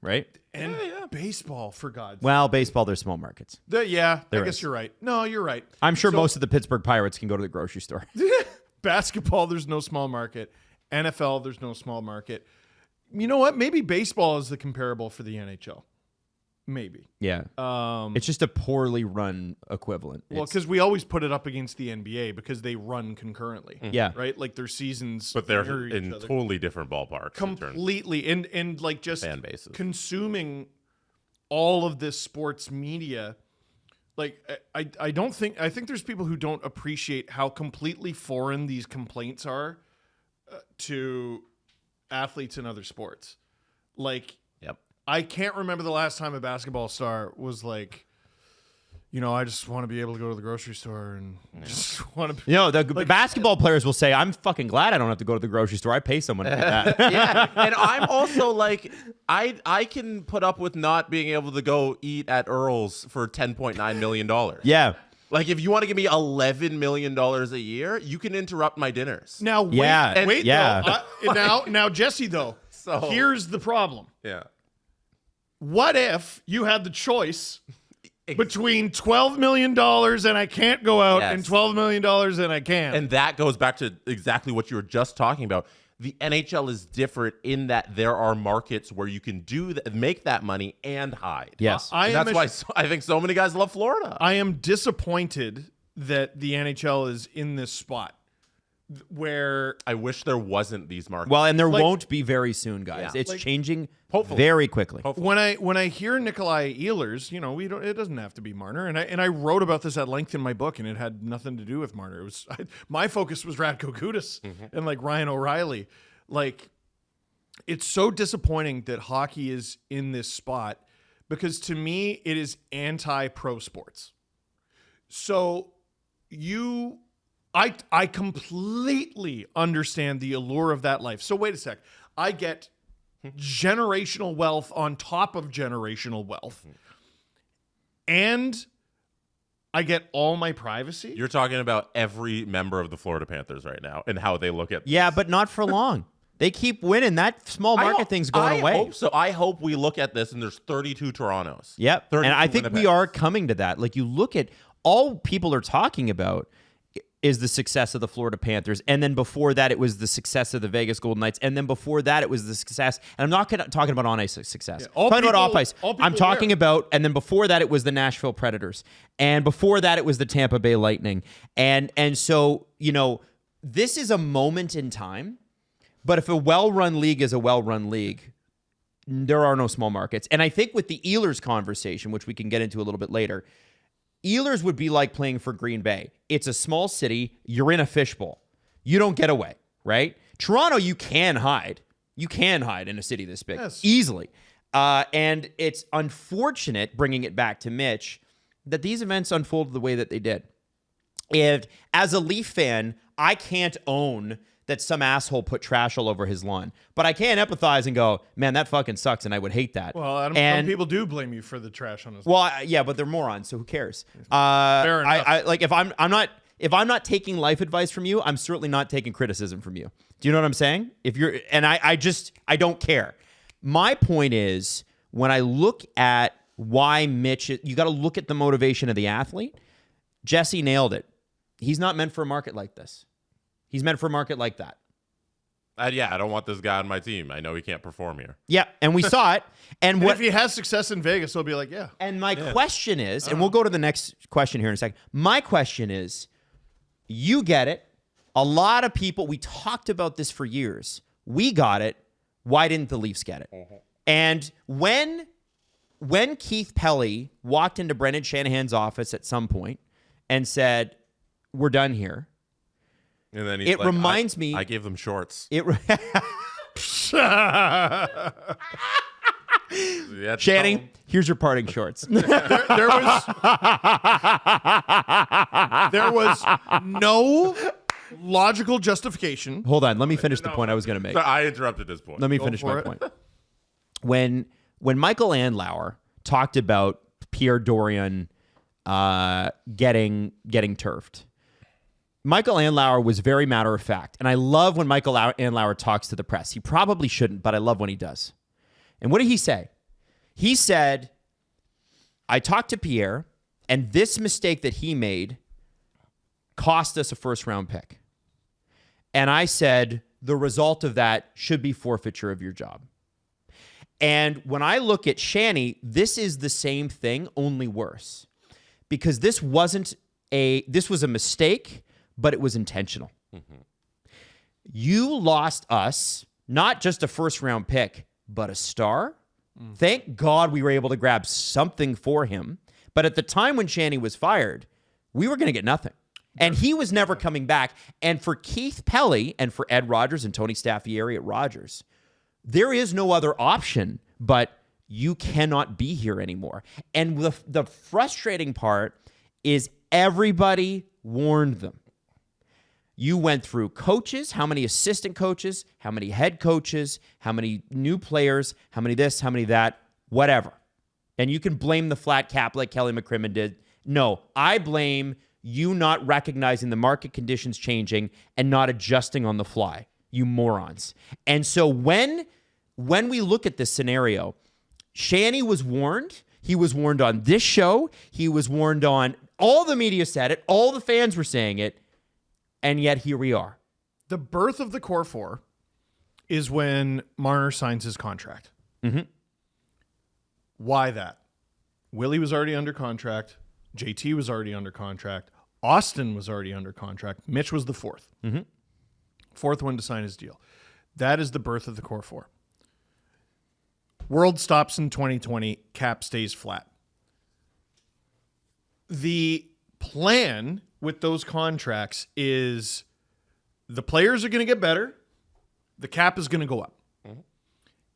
right? And baseball, for God's sake. Well, baseball, there's small markets. I guess is. you're right. No, you're right. I'm sure most of the Pittsburgh Pirates can go to the grocery store. Basketball, there's no small market. NFL, there's no small market. You know what? Maybe baseball is the comparable for the NHL. Maybe. Yeah. It's just a poorly run equivalent. Well, because we always put it up against the NBA because they run concurrently. Yeah. Right? Like their seasons. But they're mirror each in other. totally different ballparks. Completely. And like just fan bases. consuming all of this sports media. Like, I think there's people who don't appreciate how completely foreign these complaints are to athletes in other sports. Like, Yep. I can't remember the last time a basketball star was like, I just want to be able to go to the grocery store and just want to be. The basketball players will say, I'm fucking glad I don't have to go to the grocery store. I pay someone to do that. Yeah. And I'm also like, I can put up with not being able to go eat at Earl's for $10.9 million. Yeah. Like, if you want to give me $11 million a year, you can interrupt my dinners. Now, wait, Yeah. wait, Yeah. though. Now, Jesse, though, here's the problem. Yeah. What if you had the choice between $12 million and I can't go out and $12 million and I can? And that goes back to exactly what you were just talking about. The NHL is different in that there are markets where you can make that money and hide. Yes. And that's why I think so many guys love Florida. I am disappointed that the NHL is in this spot where I wish there wasn't these markets. Well, and there won't be very soon, guys. Yeah. It's changing hopefully. very quickly. Hopefully. when I hear Nikolai Ehlers, it doesn't have to be Marner, and I wrote about this at length in my book, and it had nothing to do with Marner. It was my focus was Radko Gudas and like Ryan O'Reilly. Like, it's so disappointing that hockey is in this spot because to me it is anti-pro sports. So I completely understand the allure of that life. So wait a sec. I get generational wealth on top of generational wealth. And I get all my privacy. You're talking about every member of the Florida Panthers right now and how they look at this. Yeah, but not for long. They keep winning. That small market thing's going away. I hope so. I hope we look at this and there's 32 Torontos. Yep. And 32 I think we Winnipegs. are coming to that. Like, you look at all people are talking about is the success of the Florida Panthers. And then before that, it was the success of the Vegas Golden Knights. And then before that, it was the success. And I'm not talking about on-ice success. Yeah, I'm talking about off-ice. I'm talking about, and then before that, it was the Nashville Predators. And before that, it was the Tampa Bay Lightning. And so, this is a moment in time. But if a well-run league is a well-run league, there are no small markets. And I think with the Ehlers conversation, which we can get into a little bit later, Ehlers would be like playing for Green Bay. It's a small city. You're in a fishbowl. You don't get away, right? Toronto, you can hide. You can hide in a city this big easily. And it's unfortunate, bringing it back to Mitch, that these events unfolded the way that they did. And as a Leaf fan, I can't own that some asshole put trash all over his lawn. But I can empathize and go, man, that fucking sucks, and I would hate that. Well, some people do blame you for the trash on his lawn. Well, yeah, but they're morons, so who cares? Fair enough. I like if I'm not taking life advice from you, I'm certainly not taking criticism from you. Do you know what I'm saying? I don't care. My point is, when I look at why Mitch, you got to look at the motivation of the athlete. Jesse nailed it. He's not meant for a market like this. He's meant for a market like that. I don't want this guy on my team. I know he can't perform here. Yeah, and we saw it. And if he has success in Vegas, he'll be like, yeah. And my question is, and we'll go to the next question here in a second. My question is, you get it. A lot of people, we talked about this for years. We got it. Why didn't the Leafs get it? And when Keith Pelly walked into Brendan Shanahan's office at some point and said, we're done here. And then it reminds me. I gave them shorts. Yeah, Shanny, here's your parting shorts. There was no logical justification. Hold on. Let me finish the point I was going to make. I interrupted this point. Let me finish for my it. point. When Michael Andlauer talked about Pierre Dorion getting turfed, Michael Andlauer was very matter of fact. And I love when Michael Andlauer talks to the press. He probably shouldn't, but I love when he does. And what did he say? He said, I talked to Pierre, and this mistake that he made cost us a first-round pick. And I said, the result of that should be forfeiture of your job. And when I look at Shanny, this is the same thing, only worse. Because this was a mistake, but it was intentional. Mm-hmm. You lost us, not just a first-round pick, but a star. Thank God we were able to grab something for him. But at the time when Shanny was fired, we were going to get nothing. And he was never coming back. And for Keith Pelly and for Ed Rogers and Tony Staffieri at Rogers, there is no other option but you cannot be here anymore. And the frustrating part is everybody warned them. You went through coaches, how many assistant coaches, how many head coaches, how many new players, how many this, how many that, whatever. And you can blame the flat cap like Kelly McCrimmon did. No, I blame you not recognizing the market conditions changing and not adjusting on the fly, you morons. And so when we look at this scenario, Shanny was warned. He was warned on this show. He was warned on, all the media said it, all the fans were saying it. And yet here we are. The birth of the core four is when Marner signs his contract. Mm-hmm. Why that? Willie was already under contract. JT was already under contract. Austin was already under contract. Mitch was the fourth. Mm-hmm. Fourth one to sign his deal. That is the birth of the core four. World stops in 2020. Cap stays flat. The plan with those contracts is the players are going to get better. The cap is going to go up. Mm-hmm.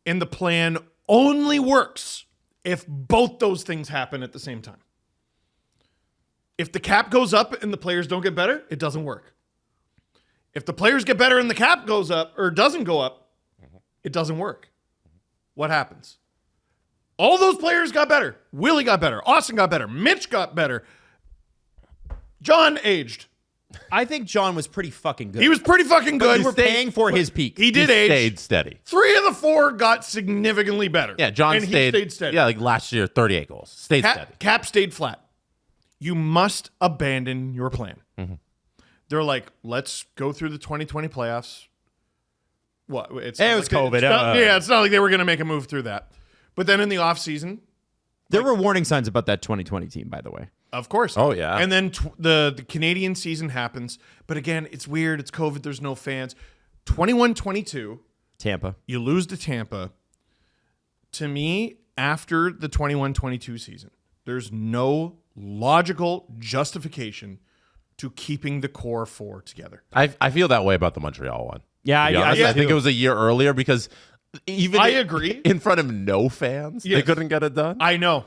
And the plan only works if both those things happen at the same time. If the cap goes up and the players don't get better, it doesn't work. If the players get better and the cap goes up or doesn't go up, it doesn't work. What happens? All those players got better. Willie got better. Austin got better. Mitch got better. John aged. I think John was pretty fucking good. He was pretty fucking good. We were paying for his peak. He did age. Stayed steady. 3 of the 4 got significantly better. Yeah, John and stayed. He stayed steady. Yeah, like last year, 38 goals. Stayed steady. Cap stayed flat. You must abandon your plan. Mm-hmm. They're like, let's go through the 2020 playoffs. What? It was COVID. It's not like they were going to make a move through that. But then in the offseason, there were warning signs about that 2020 team, by the way. Of course. Oh, yeah. And then the Canadian season happens. But again, it's weird. It's COVID. There's no fans. 21-22. Tampa. You lose to Tampa. To me, after the 21-22 season, there's no logical justification to keeping the core four together. I feel that way about the Montreal one. Yeah, I think it was a year earlier because even I agree. In front of no fans, they couldn't get it done. I know.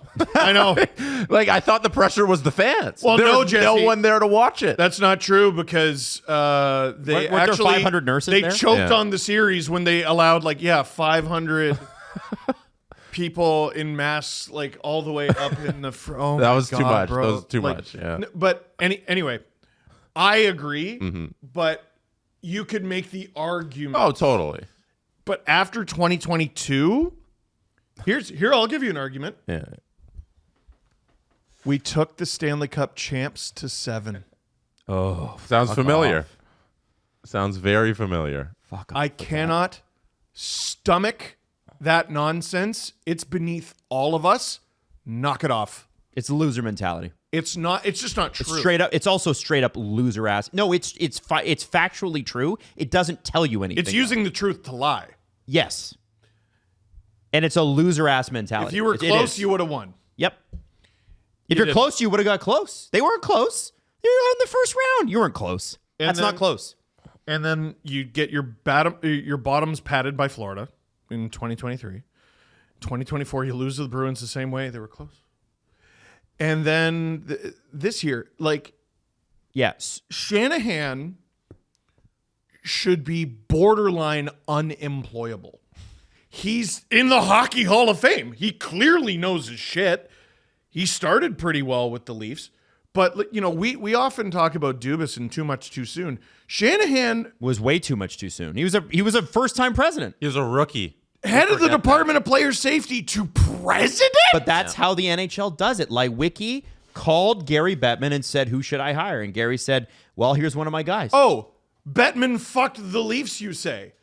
Like, I thought the pressure was the fans. Well, there no, was Jesse, no one there to watch it. That's not true because they weren't there actually 500 nurses they there? choked on the series when they allowed 500 people in mass all the way up in the front. Oh, that was God, too much. bro. That was too much. Yeah. But anyway, I agree. Mm-hmm. But you could make the argument. Oh, totally. But after 2022, here I'll give you an argument. Yeah. We took the Stanley Cup champs to 7. Oh, sounds familiar. Off. Sounds very familiar. Fuck off. I cannot stomach that nonsense. It's beneath all of us. Knock it off. It's a loser mentality. It's just not true. It's straight up. It's also straight up loser ass. No, it's factually true. It doesn't tell you anything. It's using the truth to lie. Yes. And it's a loser ass mentality. If you were close, you would have won. Yep. If you're close, you would have got close. They weren't close. They were in the first round. You weren't close. That's not close. And then you get your bottoms patted by Florida. in 2023. 2024, you lose to the Bruins the same way. They were close. And then this year, like, Yes. Shanahan should be borderline unemployable. He's in the Hockey Hall of Fame. He clearly knows his shit. He started pretty well with the Leafs. But, you know, we often talk about Dubas and too much too soon. Shanahan Was way too much too soon. He was a first-time president. He was a rookie. head of the Department of Player Safety to president? But that's how the NHL does it. Lewicki called Gary Bettman and said, who should I hire? And Gary said, well, here's one of my guys. Oh, Bettman fucked the Leafs, you say?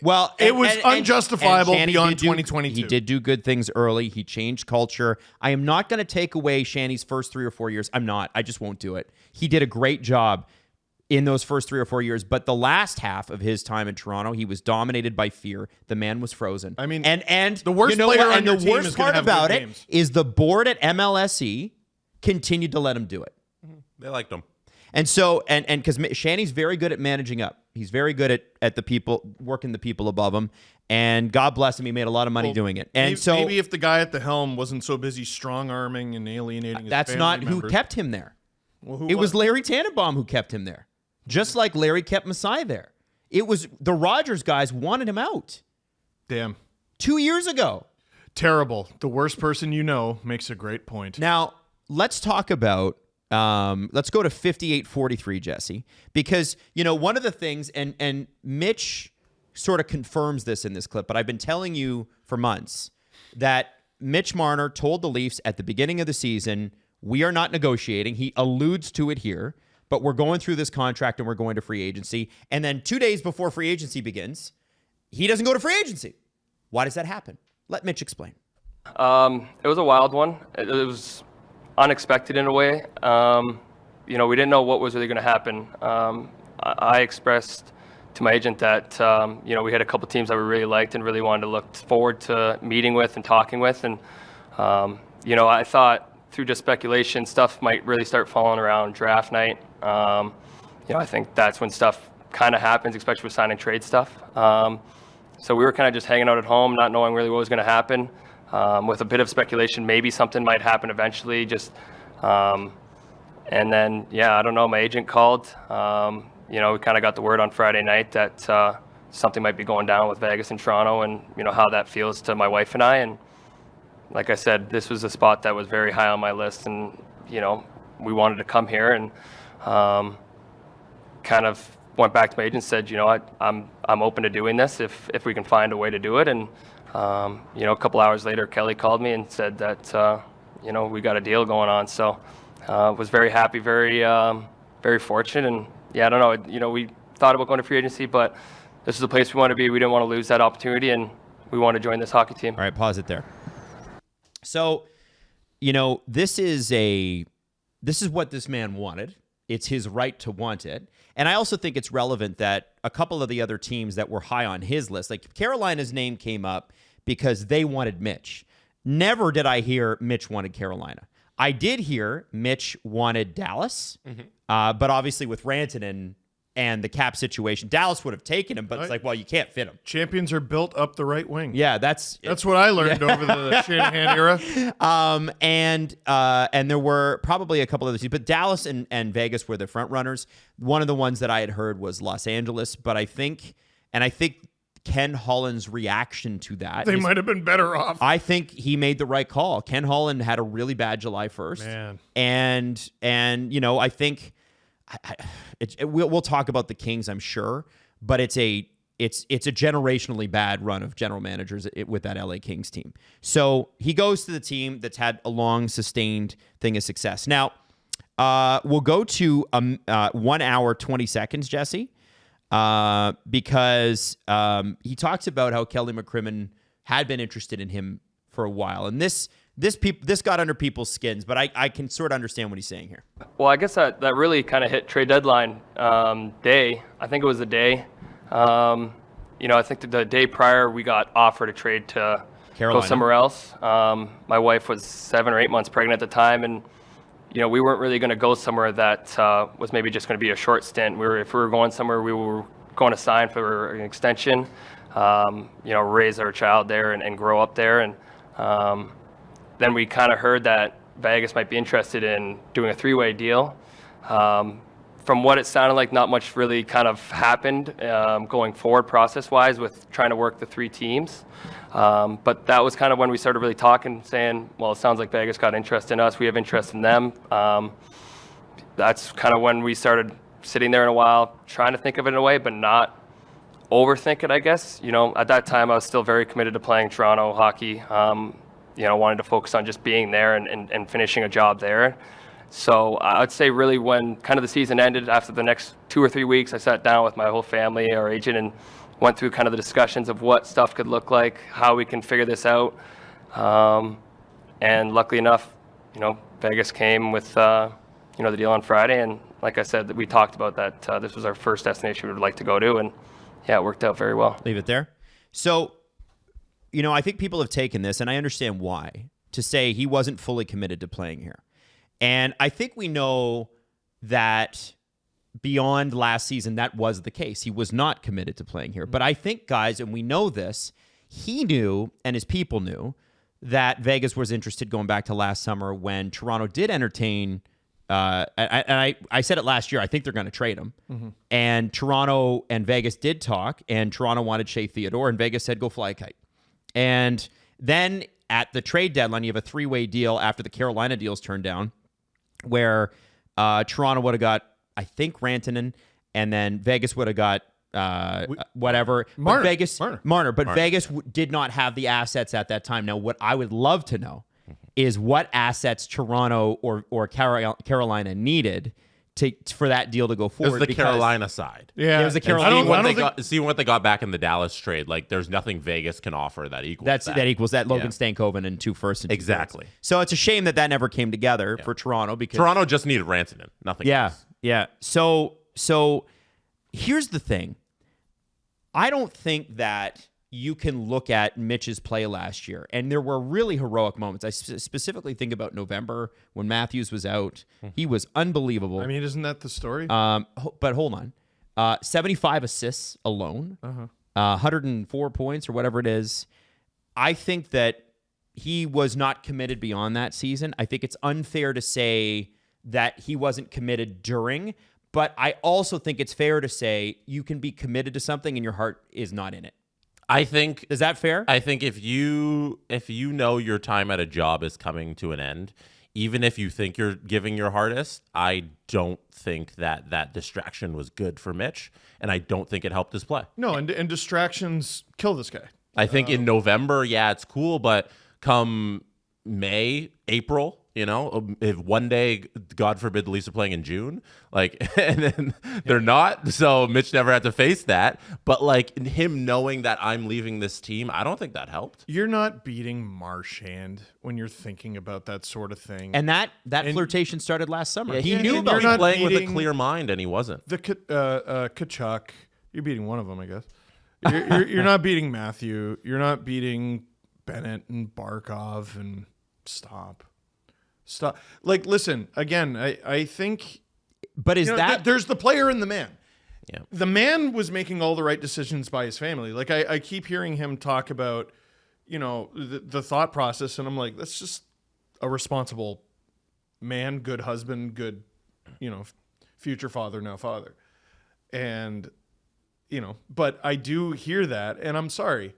Well, It was unjustifiable Shanny beyond did do- 2022. He did do good things early. He changed culture. I am not going to take away Shanny's first 3 or 4 years. I'm not. I just won't do it. He did a great job in those first 3 or 4 years, but the last half of his time in Toronto, he was dominated by fear. The man was frozen. I mean, and the worst you know player what? on And your the team worst is gonna part have good about it games. is the board at MLSE continued to let him do it. They liked him. And so, and because Shanny's very good at managing up. He's very good at the people, working the people above him. And God bless him, he made a lot of money doing it. And maybe if the guy at the helm wasn't so busy strong-arming and alienating his that's family not members. who kept him there. Well, who It was Larry Tannenbaum who kept him there. Just like Larry kept Masai there. It was the Rogers guys wanted him out Damn. 2 years ago. Terrible. The worst person you know makes a great point. Now, let's talk about let's go to 58-43, Jesse, because, you know, one of the things, and Mitch sort of confirms this in this clip, but I've been telling you for months that Mitch Marner told the Leafs at the beginning of the season, we are not negotiating. He alludes to it here, but we're going through this contract and we're going to free agency. And then 2 days before free agency begins, he doesn't go to free agency. Why does that happen? Let Mitch explain. It was a wild one. It was unexpected in a way. You know, we didn't know what was really going to happen. I expressed to my agent that, you know, we had a couple teams that we really liked and really wanted to look forward to meeting with and talking with. And, you know, I thought through just speculation, stuff might really start falling around draft night. You know, I think that's when stuff kind of happens, especially with signing trade stuff. So we were kind of just hanging out at home, not knowing really what was going to happen. With a bit of speculation, maybe something might happen eventually. And then, yeah, I don't know. My agent called. You know, we kind of got the word on Friday night that something might be going down with Vegas and Toronto, and you know how that feels to my wife and I. And like I said, this was a spot that was very high on my list, and you know, we wanted to come here, and kind of went back to my agent and said, you know, I'm open to doing this if we can find a way to do it. And you know, a couple hours later, Kelly called me and said that you know, we got a deal going on. So was very happy, very fortunate, and yeah, I don't know. You know, we thought about going to free agency, but this is the place we want to be. We didn't want to lose that opportunity, and we want to join this hockey team. All right, pause it there. So, you know, this is what this man wanted. It's his right to want it. And I also think it's relevant that a couple of the other teams that were high on his list, like Carolina's name came up because they wanted Mitch. Never did I hear Mitch wanted Carolina. I did hear Mitch wanted Dallas, but obviously with Rantanen and the cap situation, Dallas would have taken him, but it's like, well, you can't fit him. Champions are built up the right wing. Yeah, that's what I learned over the Shanahan era. And there were probably a couple other teams, but Dallas and Vegas were the front runners. One of the ones that I had heard was Los Angeles, but I think Ken Holland's reaction to that. They might have been better off. I think he made the right call. Ken Holland had a really bad July 1st. Man. And you know, I think we'll talk about the Kings, I'm sure, but it's a generationally bad run of general managers with that LA Kings team. So he goes to the team that's had a long, sustained thing of success. Now, we'll go to 1 hour, 20 seconds, Jesse, because he talks about how Kelly McCrimmon had been interested in him for a while. And this got under people's skins, but I can sort of understand what he's saying here. Well, I guess that really kind of hit trade deadline day. I think it was the day. You know, I think the day prior we got offered a trade to Carolina. go somewhere else. My wife was 7 or 8 months pregnant at the time, and you know, we weren't really going to go somewhere that was maybe just going to be a short stint. If we were going somewhere, we were going to sign for an extension. raise our child there and grow up there. And then we kind of heard that Vegas might be interested in doing a 3-way deal. From what it sounded like, not much really kind of happened going forward process-wise with trying to work the 3 teams. But that was kind of when we started really talking, saying, well, it sounds like Vegas got interest in us. We have interest in them. That's kind of when we started sitting there in a while, trying to think of it in a way, but not overthink it, I guess. At that time, I was still very committed to playing Toronto hockey, wanted to focus on just being there and finishing a job there. So I'd say really when kind of the season ended, after the next 2 or 3 weeks, I sat down with my whole family, our agent, and went through kind of the discussions of what stuff could look like, how we can figure this out. And luckily enough, Vegas came with, the deal on Friday. And like I said, we talked about that. This was our first destination we would like to go to. And yeah, it worked out very well. Leave it there. So, I think people have taken this, and I understand why, to say he wasn't fully committed to playing here. And I think we know that beyond last season, that was the case. He was not committed to playing here. But I think, guys, and we know this, he knew, and his people knew, that Vegas was interested going back to last summer when Toronto did entertain, I said it last year, I think they're going to trade him. Mm-hmm. And Toronto and Vegas did talk, and Toronto wanted Shea Theodore, and Vegas said, go fly a kite. And then at the trade deadline, you have a 3-way deal after the Carolina deals turned down, where Toronto would have got, I think, Rantanen, and then Vegas would have got whatever. Marner. But Vegas did not have the assets at that time. Now, what I would love to know is what assets Toronto or Carolina needed for that deal to go forward. It was the Carolina side. Yeah. It was the Carolina. See what they got back in the Dallas trade. Like, there's nothing Vegas can offer that equals that equals that Logan Stankoven and 2 firsts and 2 exactly. Thirds. So it's a shame that never came together for Toronto, because Toronto just needed Rantanen, nothing else. Yeah. So here's the thing. I don't think that you can look at Mitch's play last year, and there were really heroic moments. I specifically think about November when Matthews was out. He was unbelievable. I mean, isn't that the story? But hold on. 75 assists alone, 104 points or whatever it is. I think that he was not committed beyond that season. I think it's unfair to say that he wasn't committed during, but I also think it's fair to say you can be committed to something and your heart is not in it. I think, is that fair? I think if you know your time at a job is coming to an end, even if you think you're giving your hardest, I don't think that distraction was good for Mitch, and I don't think it helped his play. No, and distractions kill this guy. I think in November, it's cool, but come May, April, if one day, God forbid, the Leafs are playing in June, and then they're not. So Mitch never had to face that. But him knowing that I'm leaving this team, I don't think that helped. You're not beating Marchand when you're thinking about that sort of thing. And that flirtation started last summer. Yeah, he knew about playing with a clear mind, and he wasn't. The Kachuk, you're beating one of them, I guess. You're not beating Matthew. You're not beating Bennett and Barkov and Stop. Listen, again, I think... But is that... There's the player and the man. Yeah. The man was making all the right decisions by his family. I keep hearing him talk about, the thought process, and I'm like, that's just a responsible man, good husband, good, future father, now father. And, but I do hear that, and I'm sorry.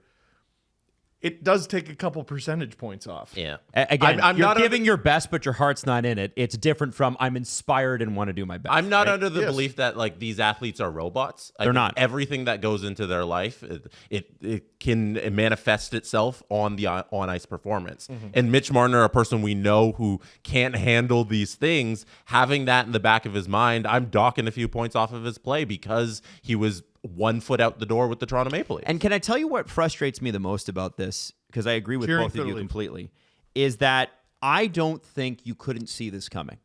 It does take a couple percentage points off. Yeah. Again, you're giving your best, but your heart's not in it. It's different from I'm inspired and want to do my best. I'm not under the belief that these athletes are robots. They're not. Everything that goes into their life, it can manifest itself on the on ice performance. Mm-hmm. And Mitch Marner, a person we know who can't handle these things, having that in the back of his mind, I'm docking a few points off of his play because he was 1 foot out the door with the Toronto Maple Leafs. And can I tell you what frustrates me the most about this? Because I agree with both of you completely. Is that I don't think you couldn't see this coming.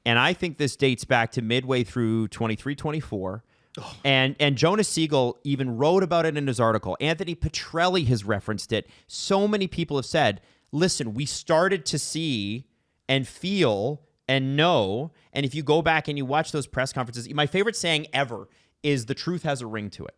And I think this dates back to midway through 23-24. Oh. And Jonas Siegel even wrote about it in his article. Anthony Petrelli has referenced it. So many people have said, listen, we started to see and feel and know. And if you go back and you watch those press conferences, my favorite saying ever is the truth has a ring to it.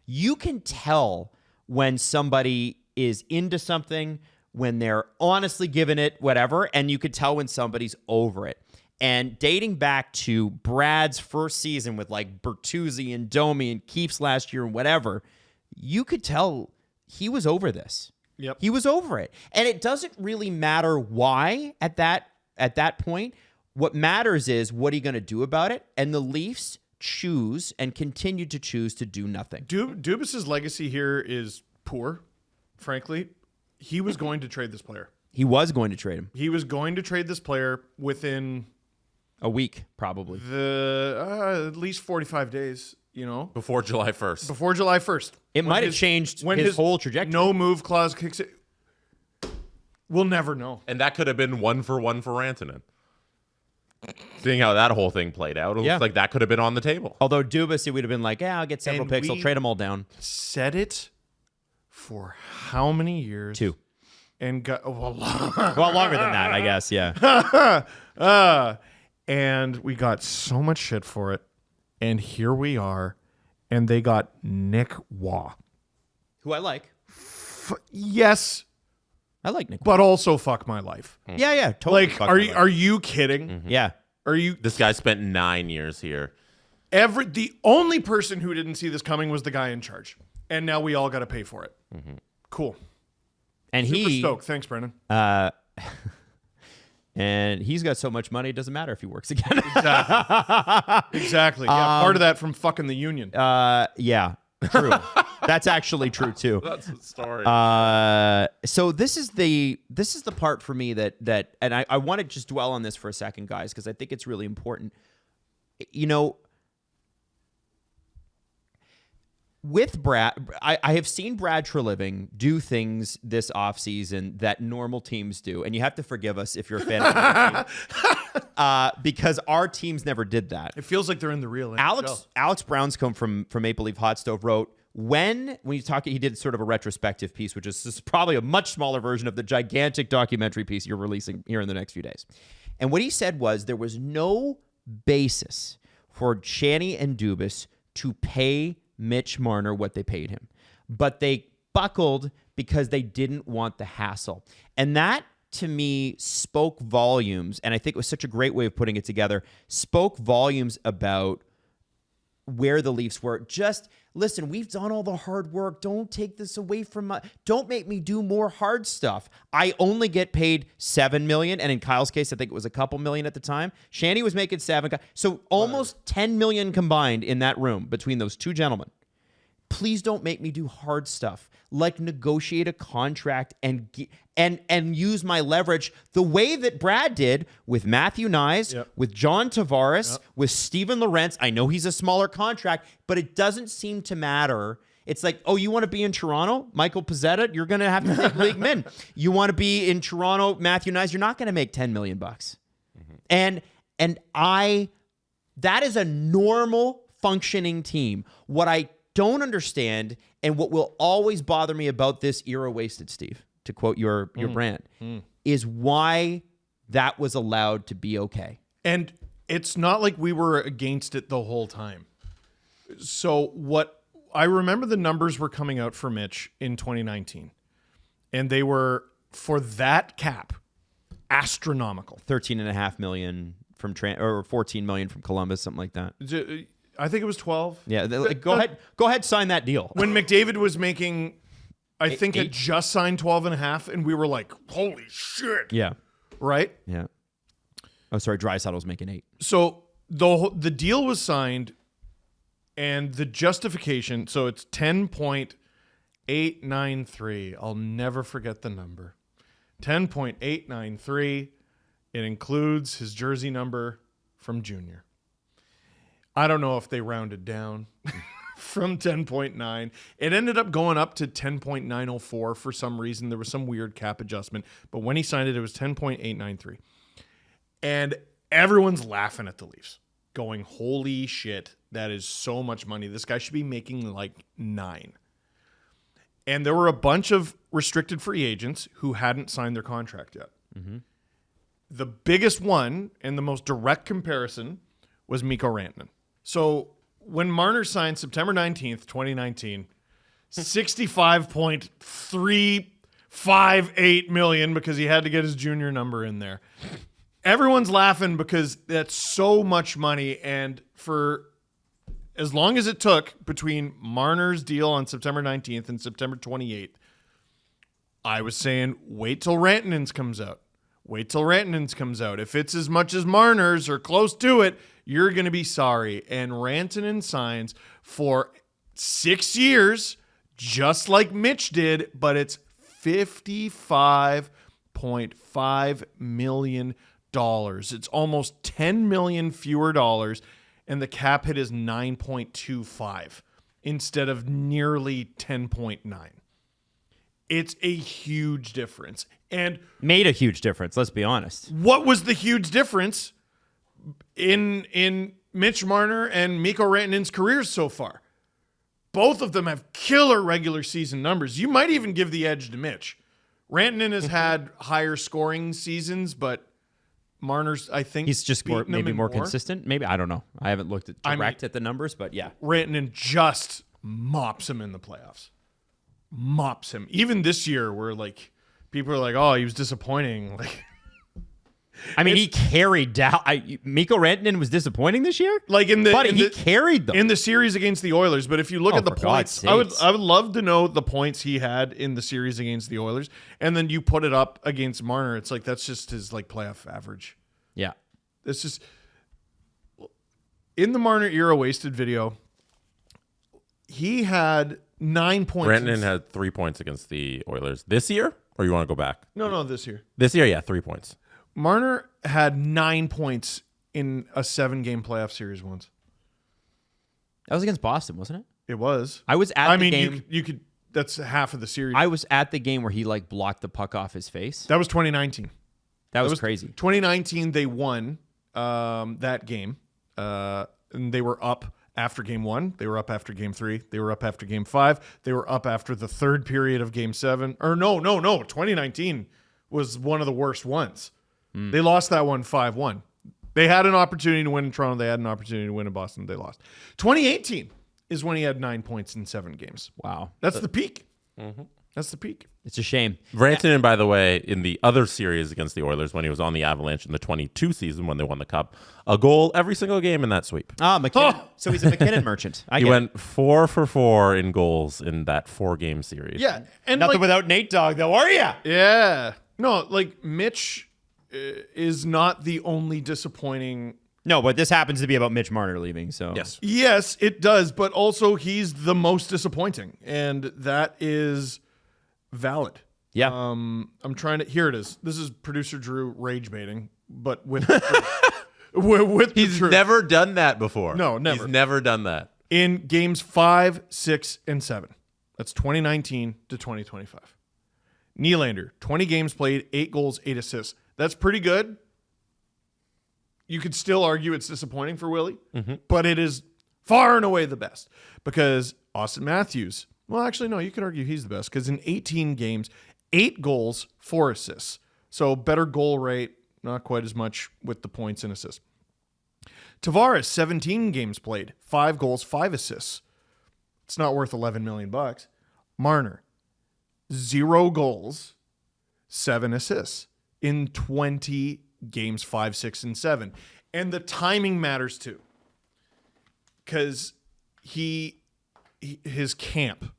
You can tell when somebody is into something, when they're honestly giving it whatever, and you could tell when somebody's over it. And dating back to Brad's first season with like Bertuzzi and Domi and Keefe's last year and whatever, you could tell he was over this. Yep. He was over it. And it doesn't really matter why at that point. What matters is what are you going to do about it? And the Leafs choose and continue to choose to do nothing. Dubas's legacy here is poor, frankly. He was going to trade this player. He was going to trade him. He was going to trade this player within a week, probably. At least 45 days, Before July 1st. Before July 1st. It might have changed his whole trajectory. No move clause kicks it. We'll never know. And that could have been 1-for-1 for Rantanen. Seeing how that whole thing played out, it looks like that could have been on the table. Although Dubas, he would have been like, I'll get several picks. I'll trade them all down. Said it for how many years? 2. And got well, longer than that, I guess, yeah. And we got so much shit for it. And here we are. And they got Nick Waugh. Who I like. Yes. I like Nick Waugh. But also fuck my life. Yeah, totally. Like, are you kidding? Mm-hmm. Yeah. Are you? This guy spent 9 years here. The only person who didn't see this coming was the guy in charge. And now we all got to pay for it. Mm-hmm. Cool. And Super stoked. Thanks, Brendan. And he's got so much money, it doesn't matter if he works again. Exactly. Yeah, part of that from fucking the union. Yeah, true. That's actually true too. That's the story. So this is the part for me that and I want to just dwell on this for a second, guys, because I think it's really important. With Brad, I have seen Brad Treliving do things this offseason that normal teams do. And you have to forgive us if you're a fan of our team. Because our teams never did that. It feels like they're in the real NHL. Alex Brownscombe from Maple Leaf Hot Stove wrote, when you talk, he did sort of a retrospective piece, which is probably a much smaller version of the gigantic documentary piece you're releasing here in the next few days. And what he said was there was no basis for Shanny and Dubas to pay Mitch Marner what they paid him. But they buckled because they didn't want the hassle. And that, to me, spoke volumes, and I think it was such a great way of putting it together, spoke volumes about where the Leafs were. Just, listen, we've done all the hard work. Don't take this away from us. Don't make me do more hard stuff. I only get paid $7 million, and in Kyle's case, I think it was a couple million at the time. Shanny was making $7 million. So almost $10 million combined in that room between those two gentlemen. Please don't make me do hard stuff like negotiate a contract and use my leverage the way that Brad did with Matthew Nyes, with John Tavares, with Steven Lorentz. I know he's a smaller contract, but it doesn't seem to matter. It's like, oh, you want to be in Toronto? Michael Pezzetta, you're going to have to take league min. You want to be in Toronto, Matthew Nyes, you're not going to make $10 million. Mm-hmm. And that is a normal functioning team. What I don't understand, and what will always bother me about this era wasted, Steve, to quote your brand, is why that was allowed to be okay. And it's not like we were against it the whole time. So what I remember, the numbers were coming out for Mitch in 2019, and they were, for that cap, astronomical. $13.5 million from or $14 million from Columbus, something like that. I think it was 12. Yeah, go ahead, sign that deal. When McDavid was making, I think eight? had just signed 12.5, and we were like, holy shit. Yeah. Right? Yeah. Oh, sorry, Draisaitl making 8. So the deal was signed, and the justification, so it's 10.893. I'll never forget the number. 10.893. It includes his jersey number from junior. I don't know if they rounded down from 10.9. It ended up going up to 10.904 for some reason. There was some weird cap adjustment. But when he signed it, it was 10.893. And everyone's laughing at the Leafs, going, holy shit, that is so much money. This guy should be making like 9. And there were a bunch of restricted free agents who hadn't signed their contract yet. Mm-hmm. The biggest one and the most direct comparison was Mikko Rantanen. So when Marner signed September 19th, 2019, $65.358 million because he had to get his junior number in there. Everyone's laughing because that's so much money, and for as long as it took between Marner's deal on September 19th and September 28th, I was saying, wait till Rantanen's comes out. Wait till Rantanen's comes out. If it's as much as Marner's or close to it, you're going to be sorry. And Rantanen signs for 6 years, just like Mitch did, but it's $55.5 million. It's almost $10 million fewer dollars, and the cap hit is 9.25 instead of nearly 10.9. It's a huge difference. And Made a huge difference, let's be honest. what was the huge difference in Mitch Marner and Mikko Rantanen's careers so far? Both of them have killer regular season numbers. You might even give the edge to Mitch. Rantanen has had higher scoring seasons, but Marner's, I think, He's just beaten him maybe in more consistent. Maybe, I don't know. I haven't looked at at the numbers, but yeah. Rantanen just mops him in the playoffs. Mops him. Even this year, where like people are like, "Oh, he was disappointing." Like, I mean, he carried down. Mikko Rantanen was disappointing this year. like He carried them in the series against the Oilers. But if you look at the for God's points, sakes. I would love to know the points he had in the series against the Oilers, and then you put it up against Marner. It's like that's just his like playoff average. Yeah. It's just in the Marner era wasted video. He had 9 points. Rantanen had 3 points against the Oilers this year, or you want to go back? No, this year. This year, yeah, 3 points. Marner had 9 points in a 7-game playoff series once. That was against Boston, wasn't it? It was. I was at the game. You could. That's half of the series. I was at the game where he like blocked the puck off his face. That was 2019. That was crazy. 2019, they won that game, and they were up after game 1. They were up after game 3. They were up after game 5. They were up after the third period of game 7. Or no. 2019 was one of the worst ones. They lost that one 5-1. They had an opportunity to win in Toronto. They had an opportunity to win in Boston. They lost. 2018 is when he had 9 points in 7 games. Wow. That's the peak. Mm-hmm. That's the peak. It's a shame. Rantanen, by the way, in the other series against the Oilers when he was on the Avalanche in the 22 season when they won the Cup, a goal every single game in that sweep. McKinnon. So he's a McKinnon merchant. He went 4 for 4 in goals in that 4-game series. Yeah. And Nothing like, without Nate Dogg, though, are ya? yeah. No, like Mitch is not the only disappointing. No, but this happens to be about Mitch Marner leaving. So Yes, it does, but also he's the most disappointing, and that is valid. Yeah. I'm trying to. Here it is. This is producer Drew rage baiting, but with with the He's truth. never done that before. No, never. He's never done that. In games 5, 6, and 7. That's 2019 to 2025. Nylander, 20 games played, 8 goals, 8 assists. That's pretty good. You could still argue it's disappointing for Willie, but it is far and away the best because Austin Matthews, well, actually, no, you could argue he's the best because in 18 games, 8 goals, 4 assists. So better goal rate, not quite as much with the points and assists. Tavares, 17 games played, 5 goals, 5 assists. It's not worth $11 million. Marner, 0 goals, 7 assists in 20 games 5, 6, and 7. And the timing matters too. Because his camp.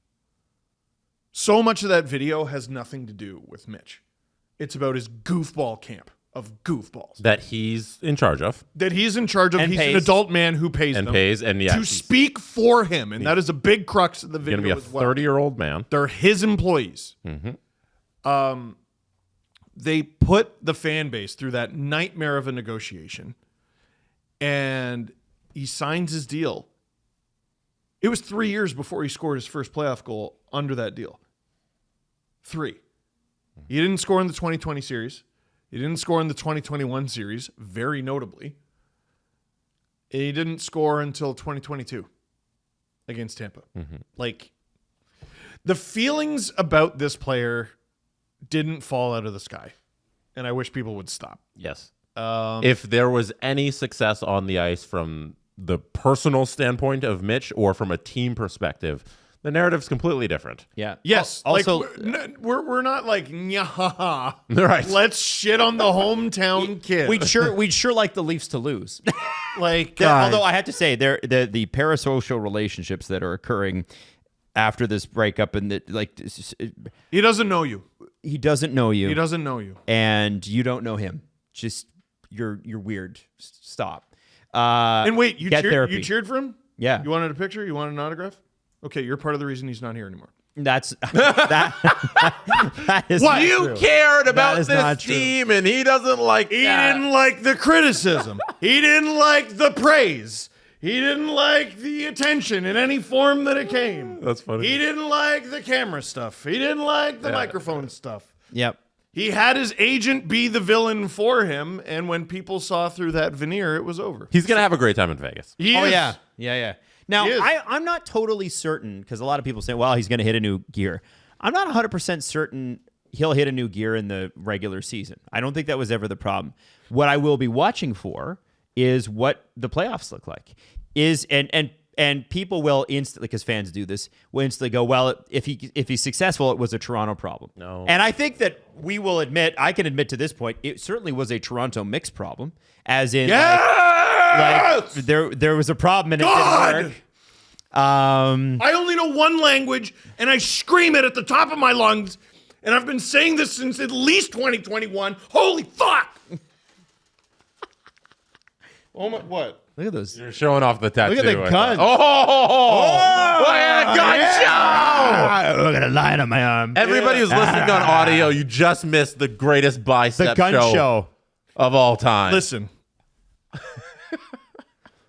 So much of that video has nothing to do with Mitch. It's about his goofball camp of goofballs. That he's in charge of. That he's in charge of. And He's pays. an adult man who pays And them pays, and yeah, to he's speak for him. And that is a big crux of the going video to be a as well. 30-year-old man. They're his employees. They put the fan base through that nightmare of a negotiation, and he signs his deal. It was 3 years before he scored his first playoff goal under that deal. 3. He didn't score in the 2020 series. He didn't score in the 2021 series, very notably. And he didn't score until 2022 against Tampa. Like, the feelings about this player didn't fall out of the sky, and I wish people would stop. Yes. If there was any success on the ice from the personal standpoint of Mitch or from a team perspective, The narrative's completely different. Yeah. Yes. Also, we're not like nyahaha. Right. Let's shit on the hometown kid. we'd sure like the Leafs to lose. like Although I have to say, the parasocial relationships that are occurring after this breakup, and he doesn't know you. he doesn't know you. He doesn't know you. And you don't know him. Just you're weird. Stop. And wait, you get therapy. You cheered for him? Yeah. You wanted a picture? You wanted an autograph? Okay, you're part of the reason he's not here anymore. That is What? not You true. cared about is not this true. team, and he doesn't like He that. didn't like the criticism. He didn't like the praise. He didn't like the attention in any form that it came. That's funny. He didn't like the camera stuff. He didn't like the microphone stuff. Yep. He had his agent be the villain for him, and when people saw through that veneer, it was over. He's going to have a great time in Vegas. He Oh is. yeah. Now He is. I'm not totally certain, because a lot of people say, well, he's going to hit a new gear. I'm not 100% certain he'll hit a new gear in the regular season. I don't think that was ever the problem. What I will be watching for is what the playoffs look like. And people will instantly, because fans do this, will instantly go, well, if he's successful, it was a Toronto problem. No. And I think that we will admit, I can admit to this point, it certainly was a Toronto mix problem, as in like there was a problem and it didn't work. I only know one language, and I scream it at the top of my lungs, and I've been saying this since at least 2021. Holy fuck! Oh my, what? Look at those. You're showing off the tattoo. Look at the I guns. thought. Oh! Look at the gun show! Look at the line on my arm. Everybody who's listening on audio, you just missed the greatest bicep The gun show. of all time. Listen,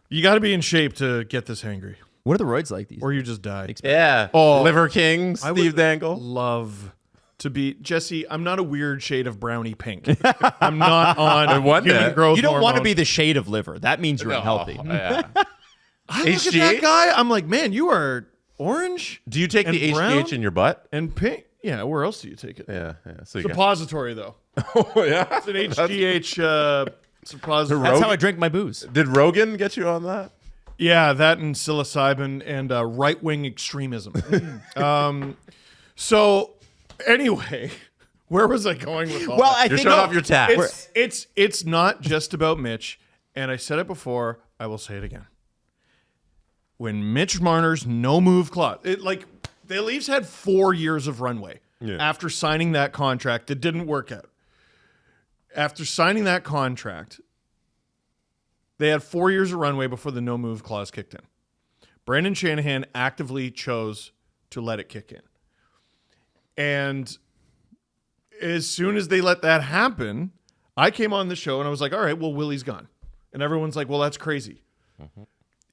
you got to be in shape to get this hangry, What are the roids like these? or you just die. Yeah. Oh. Liver King, I Steve would Dangle. love to be Jesse. I'm not a weird shade of brownie pink. I'm not on won human that. growth You don't want to hormone. be the shade of liver. That means you're unhealthy. Yeah. I look at HGH? that guy. I'm like, man, you are orange Do you take And the brown? HGH in your butt? and pink. Yeah, where else do you take it? Yeah. So you got, Suppository though. oh, yeah. It's an HGH suppository. That's how I drink my booze. Did Rogan get you on that? Yeah, that and psilocybin and right-wing extremism. So anyway, where was I going with all Well, that? I You're think showing off your tats. It's not just about Mitch, and I said it before, I will say it again. When Mitch Marner's no move clause, the Leafs had 4 years of runway after signing that contract that didn't work out. After signing that contract, they had 4 years of runway before the no move clause kicked in. Brandon Shanahan actively chose to let it kick in. And as soon as they let that happen, I came on the show and I was like, all right, well, Willie's gone. And everyone's like, well, that's crazy.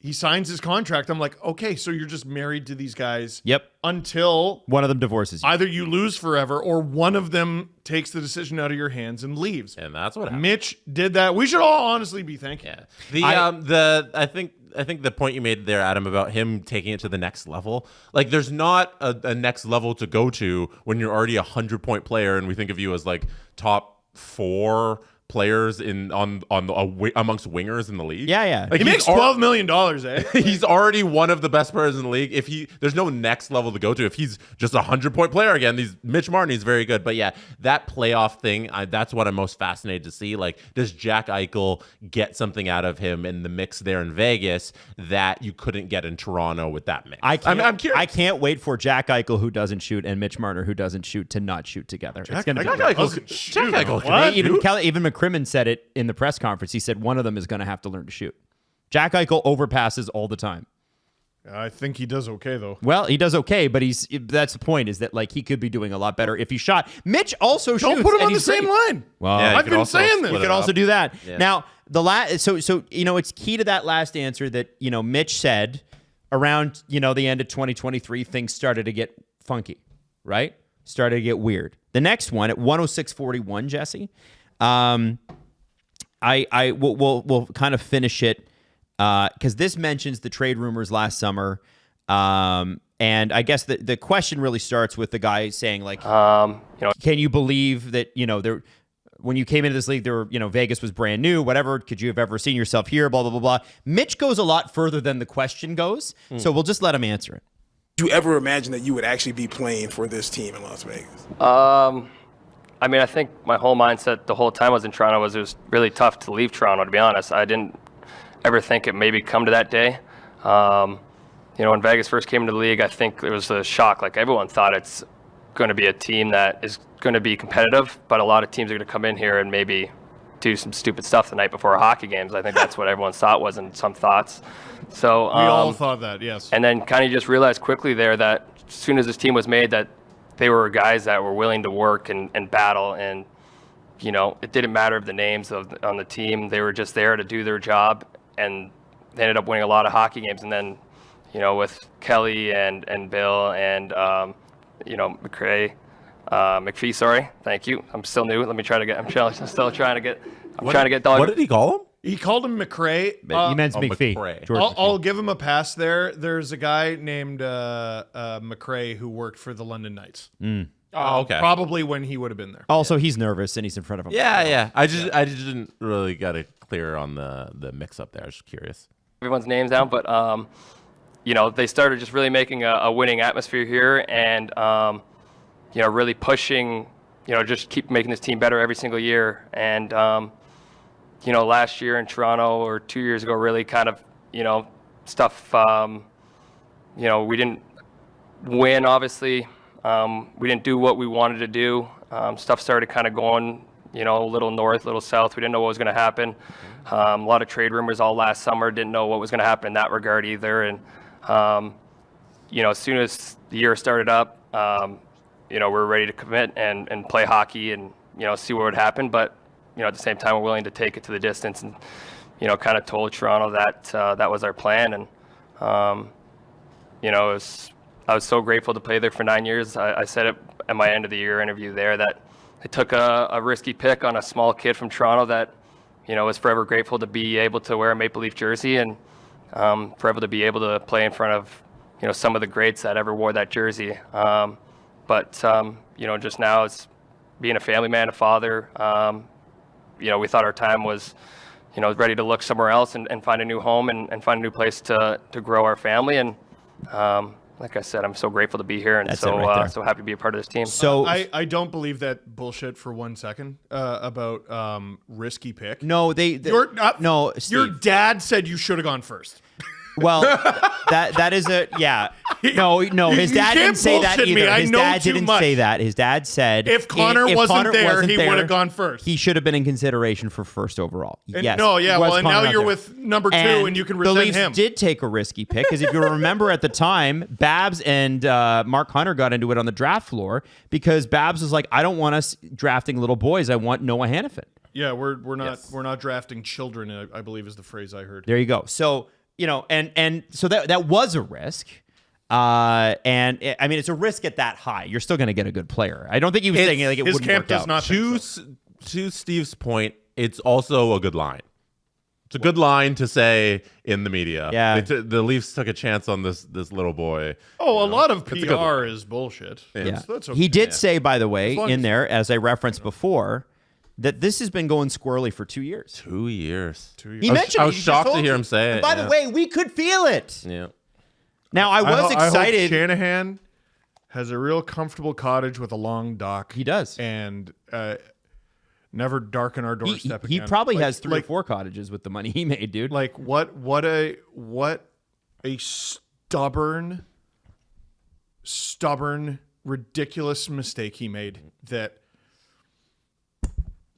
He signs his contract. I'm like, okay, so you're just married to these guys Yep. until One of them divorces you. either you lose forever or one of them takes the decision out of your hands and leaves. And that's what happened. Mitch did that. We should all honestly be thanking him. I think the point you made there, Adam, about him taking it to the next level, like there's not a next level to go to when you're already 100-point player, and we think of you as like top 4 players amongst wingers in the league. Yeah. Like He makes $12 million, eh? He's already one of the best players in the league. There's no next level to go to. If he's just a 100-point player again, Mitch Marner is very good. But yeah, that playoff thing, that's what I'm most fascinated to see. Like, does Jack Eichel get something out of him in the mix there in Vegas that you couldn't get in Toronto with that mix? I'm curious. I can't wait for Jack Eichel, who doesn't shoot, and Mitch Marner, who doesn't shoot, to not shoot together. It's going to be Jack great. Eichel. Even McCrimmon said it in the press conference. He said one of them is going to have to learn to shoot. Jack Eichel overpasses all the time. I think he does okay, though. Well, he does okay, but that's the point, is that like he could be doing a lot better if he shot. Mitch also shoots. Don't put him and on the he's same great. line. Well, Yeah, you I've could been also saying split this. you it could also up. do that. Yeah. Now, so it's key to that last answer that, Mitch said around, the end of 2023, things started to get funky, right? Started to get weird. The next one at 106.41, Jesse, we'll kind of finish it because this mentions the trade rumors last summer. And I guess the question really starts with the guy saying, like, can you believe that, when you came into this league, Vegas was brand new, whatever. Could you have ever seen yourself here? Blah, blah, blah, blah. Mitch goes a lot further than the question goes. So we'll just let him answer it. you ever imagine that you would actually be playing for this team in Las Vegas? I mean, I think my whole mindset the whole time I was in Toronto was it was really tough to leave Toronto, to be honest. I didn't ever think it maybe come to that day. When Vegas first came into the league, I think it was a shock. Like, everyone thought it's going to be a team that is going to be competitive, but a lot of teams are going to come in here and maybe do some stupid stuff the night before hockey games. I think that's what everyone's thought was, and some thoughts. So We all thought that, yes. And then kind of just realized quickly there that as soon as this team was made, that they were guys that were willing to work and battle, and it didn't matter of the names on the team. They were just there to do their job, and they ended up winning a lot of hockey games. And then with Kelly and Bill and McPhee, sorry, thank you. I'm still new. Let me try to get. I'm still trying to get. Trying to get dog. What did he call him? He called him McRae. He meant McPhee. McRae. George I'll give him a pass there. There's a guy named McRae who worked for the London Knights. Oh, okay. Probably when he would have been there. Also, he's nervous and he's in front of him. Yeah. I just didn't really get it clear on the mix up there. I was just curious. Everyone's names down, but they started just really making a winning atmosphere here, and really pushing, just keep making this team better every single year. And last year in Toronto, or 2 years ago, really kind of stuff. We didn't win, obviously. We didn't do what we wanted to do. Stuff started kind of going, a little north, a little south. We didn't know what was going to happen. A lot of trade rumors all last summer. Didn't know what was going to happen in that regard either. And as soon as the year started up, we're ready to commit and play hockey and see what would happen. But at the same time, we're willing to take it to the distance, and kind of told Toronto that that was our plan. And I was so grateful to play there for 9 years. I said it at my end of the year interview there that I took a risky pick on a small kid from Toronto that was forever grateful to be able to wear a Maple Leaf jersey, and forever to be able to play in front of some of the greats that ever wore that jersey. But just now it's being a family man, a father. We thought our time was ready to look somewhere else and find a new home and find a new place to grow our family. And like I said, I'm so grateful to be here, and so happy to be a part of this team. So I don't believe that bullshit for 1 second about risky pick. No, You're not, no. Your Steve. dad said you should have gone first. Well, that is a yeah. No. His dad can't didn't say that bullshit either. me. I His know dad too didn't much. say that. His dad said If Connor wasn't there, he would have gone first. He should have been in consideration for first overall. And yes. no, yeah. Was Well, and Connor now not you're there? with number 2, and you can the resent Leafs him. did take a risky pick, because if you remember at the time, Babs and Mark Hunter got into it on the draft floor because Babs was like, "I don't want us drafting little boys. I want Noah Hannafin." Yeah, we're not drafting children, I believe is the phrase I heard. There you go. So and so that was a risk. It's a risk at that high. You're still going to get a good player. I don't think he was saying like it his wouldn't camp work does out. not think so. To Steve's point, it's also a good line. It's a good line to say in the media. Yeah. The Leafs took a chance on this little boy. Oh, a lot of It's a good PR one. is bullshit. Yeah. That's okay. He did say, by the way, As long in as- there, as I referenced before, that this has been going squirrely for 2 years. 2 years. He mentioned I it. was He just shocked to told hear you. him say And it. by the way, we could feel it. Yeah. Now, I was I hope excited. Shanahan has a real comfortable cottage with a long dock. He does. And never darken our doorstep He again. probably Like- has 3 or 4 cottages with the money he made, dude. Like what a stubborn, ridiculous mistake he made that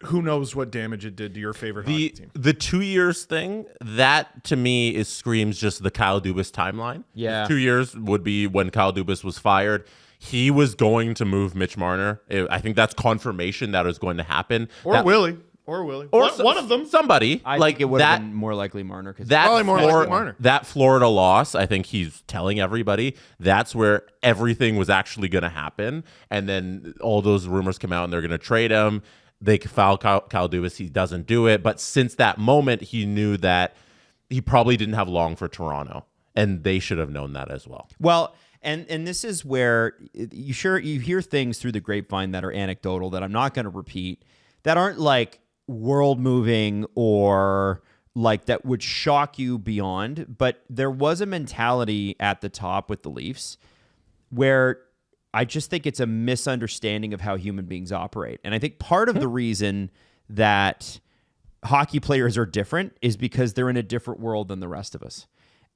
who knows what damage it did to your favorite hockey team. The 2 years thing, that to me screams just the Kyle Dubas timeline. Yeah. 2 years would be when Kyle Dubas was fired. He was going to move Mitch Marner. I think that's confirmation that was going to happen. Or Willie. Or one of them. Somebody. I like think it would that, have been more likely Marner. Probably more likely Marner. That Florida loss, I think he's telling everybody that's where everything was actually going to happen. And then all those rumors come out and they're going to trade him. They foul Kyle Dubas. He doesn't do it. But since that moment, he knew that he probably didn't have long for Toronto. And they should have known that as well. Well, and this is where you hear things through the grapevine that are anecdotal that I'm not going to repeat, that aren't like world moving or like that would shock you beyond. But there was a mentality at the top with the Leafs where I just think it's a misunderstanding of how human beings operate. And I think part of the reason that hockey players are different is because they're in a different world than the rest of us.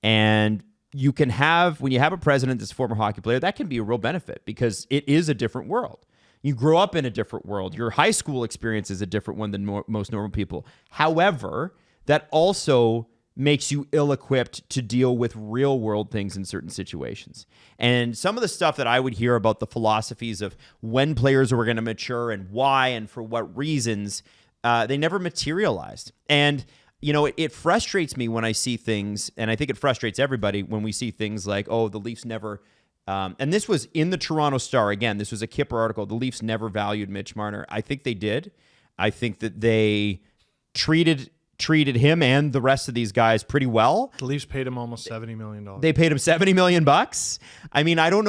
And you can have, when you have a president that's a former hockey player, that can be a real benefit because it is a different world. You grow up in a different world. Your high school experience is a different one than most normal people. However, that also makes you ill-equipped to deal with real-world things in certain situations. And some of the stuff that I would hear about the philosophies of when players were going to mature and why and for what reasons, they never materialized. And, you know, it frustrates me when I see things, and I think it frustrates everybody when we see things like, oh, the Leafs never... and this was in the Toronto Star. Again, this was a Kipper article. The Leafs never valued Mitch Marner. I think they did. I think that they treated him and the rest of these guys pretty well. The Leafs paid him almost $70 million. They paid him $70 million. I mean, I don't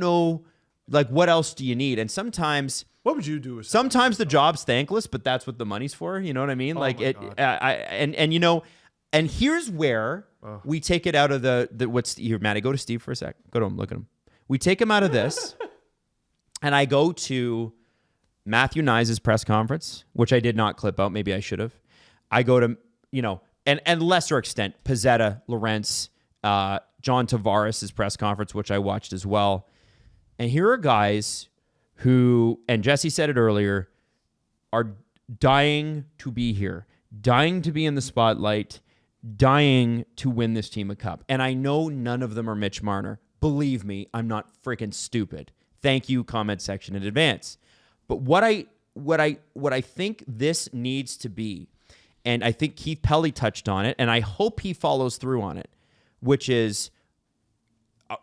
know, like, what else do you need? And sometimes... What would you do with sometimes the job's thankless, but that's what the money's for. You know what I mean? Oh like my it, God. you know, and here's where we take it out of the what's here, Matty, go to Steve for a sec. Go to him, look at him. We take him out of this, and I go to Matthew Nyes' press conference, which I did not clip out. Maybe I should have. I go to, you know, and lesser extent, Pizzetta, Lorentz, John Tavares' press conference, which I watched as well. And here are guys who, and Jesse said it earlier, are dying to be here, dying to be in the spotlight, dying to win this team a cup. And I know none of them are Mitch Marner. Believe me, I'm not freaking stupid. Thank you, comment section in advance. But what I think this needs to be, and I think Keith Pelly touched on it, and I hope he follows through on it, which is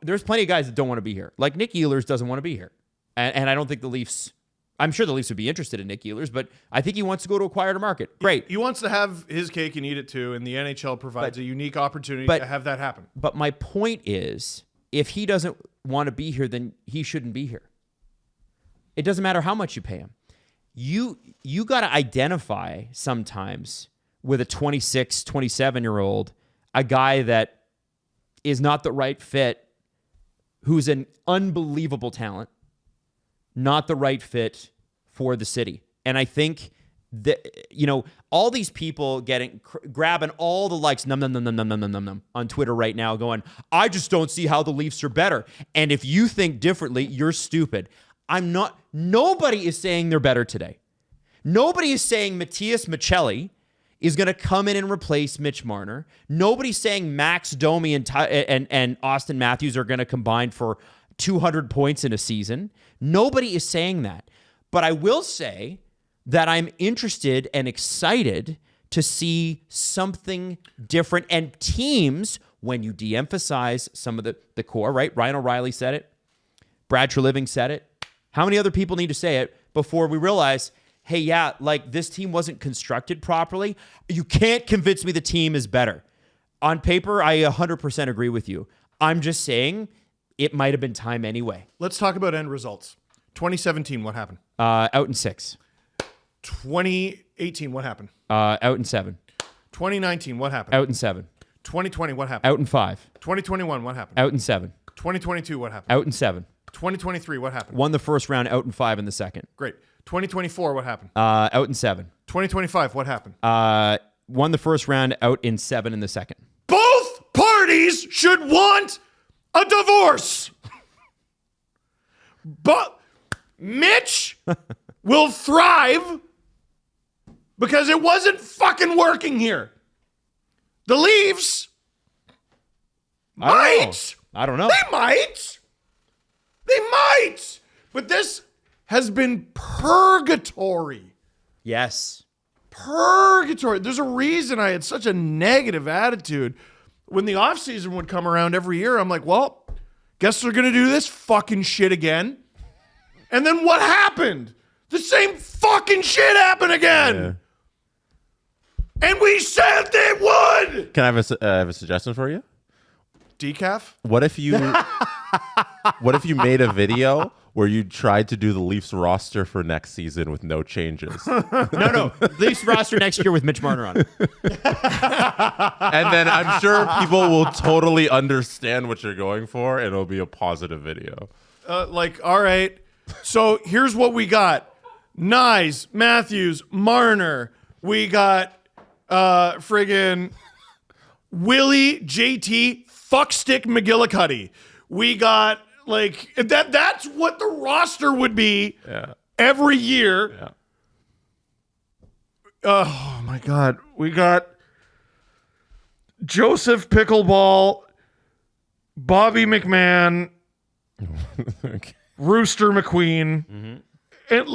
there's plenty of guys that don't want to be here. Like Nick Ehlers doesn't want to be here. And I don't think the Leafs, I'm sure the Leafs would be interested in Nick Ehlers, but I think he wants to go to a quieter market. Great. He wants to have his cake and eat it too, and the NHL provides a unique opportunity to have that happen. But my point is, if he doesn't want to be here, then he shouldn't be here. It doesn't matter how much you pay him. You got to identify sometimes with a 26, 27-year-old, a guy that is not the right fit, who's an unbelievable talent, not the right fit for the city. And I think that, you know, all these people grabbing all the likes on Twitter right now going, I just don't see how the Leafs are better. And if you think differently, you're stupid. Nobody is saying they're better today. Nobody is saying Matthias Michelli is going to come in and replace Mitch Marner. Nobody's saying Max Domi and Austin Matthews are going to combine for 200 points in a season. Nobody is saying that. But I will say that I'm interested and excited to see something different. And teams, when you de-emphasize some of the core, right? Ryan O'Reilly said it. Brad Treliving said it. How many other people need to say it before we realize, hey, yeah, like this team wasn't constructed properly? You can't convince me the team is better. On paper, I 100% agree with you. I'm just saying it might have been time anyway. Let's talk about end results. 2017, what happened? Out in 6. 2018, what happened? Out in 7. 2019, what happened? Out in 7. 2020, what happened? Out in 5. 2021, what happened? Out in 7. 2022, what happened? Out in 7. 2023, what happened? Won the first round, out in 5 in the second. Great. 2024, what happened? Out in 7. 2025, what happened? Won the first round, out in 7 in the second. Both parties should want a divorce. But Mitch will thrive because it wasn't fucking working here. The Leafs might. I don't know. They might. They might. But this has been purgatory. Yes. Purgatory. There's a reason I had such a negative attitude. When the offseason would come around every year, I'm like, well, guess they're going to do this fucking shit again. And then what happened? The same fucking shit happened again. Yeah. And we said they would. Can I have a suggestion for you? Decaf? What if you What if you made a video where you tried to do the Leafs roster for next season with no changes? No. Leafs roster next year with Mitch Marner on it. And then I'm sure people will totally understand what you're going for, and it'll be a positive video. All right. So here's what we got. Nyes, Matthews, Marner. We got friggin' Willie, JT, fuckstick McGillicuddy. We got that's what the roster would be every year. Yeah. Oh my God. We got Joseph Pickleball, Bobby McMahon, Okay. Rooster McQueen. And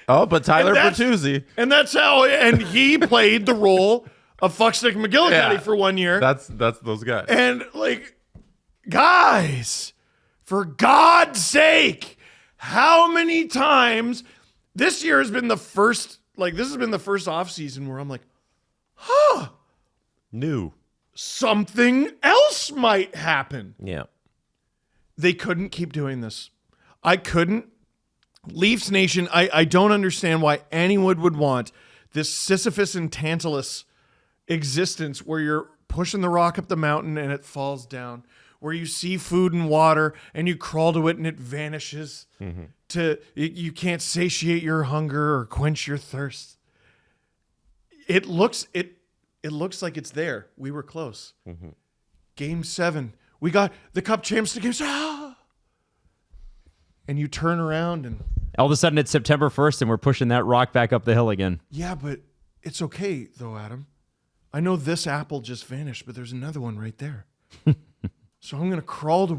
But Tyler Bertuzzi. And that's how, and he played the role of fuckstick McGillicuddy for 1 year. That's those guys. And guys, for God's sake, how many times this year has been the first, this has been the first off season where I'm like, New. something else might happen. Yeah. They couldn't keep doing this. I couldn't. Leafs Nation, I don't understand why anyone would want this Sisyphus and Tantalus existence where you're pushing the rock up the mountain and it falls down, where you see food and water and you crawl to it and it vanishes. You can't satiate your hunger or quench your thirst. It looks like it's there. We were close. Game 7. We got the Cup champs to game 7. And you turn around and All of a sudden, it's September 1st, and we're pushing that rock back up the hill again. yeah, but it's okay though, Adam. I know this apple just vanished, but there's another one right there. So I'm gonna crawl to.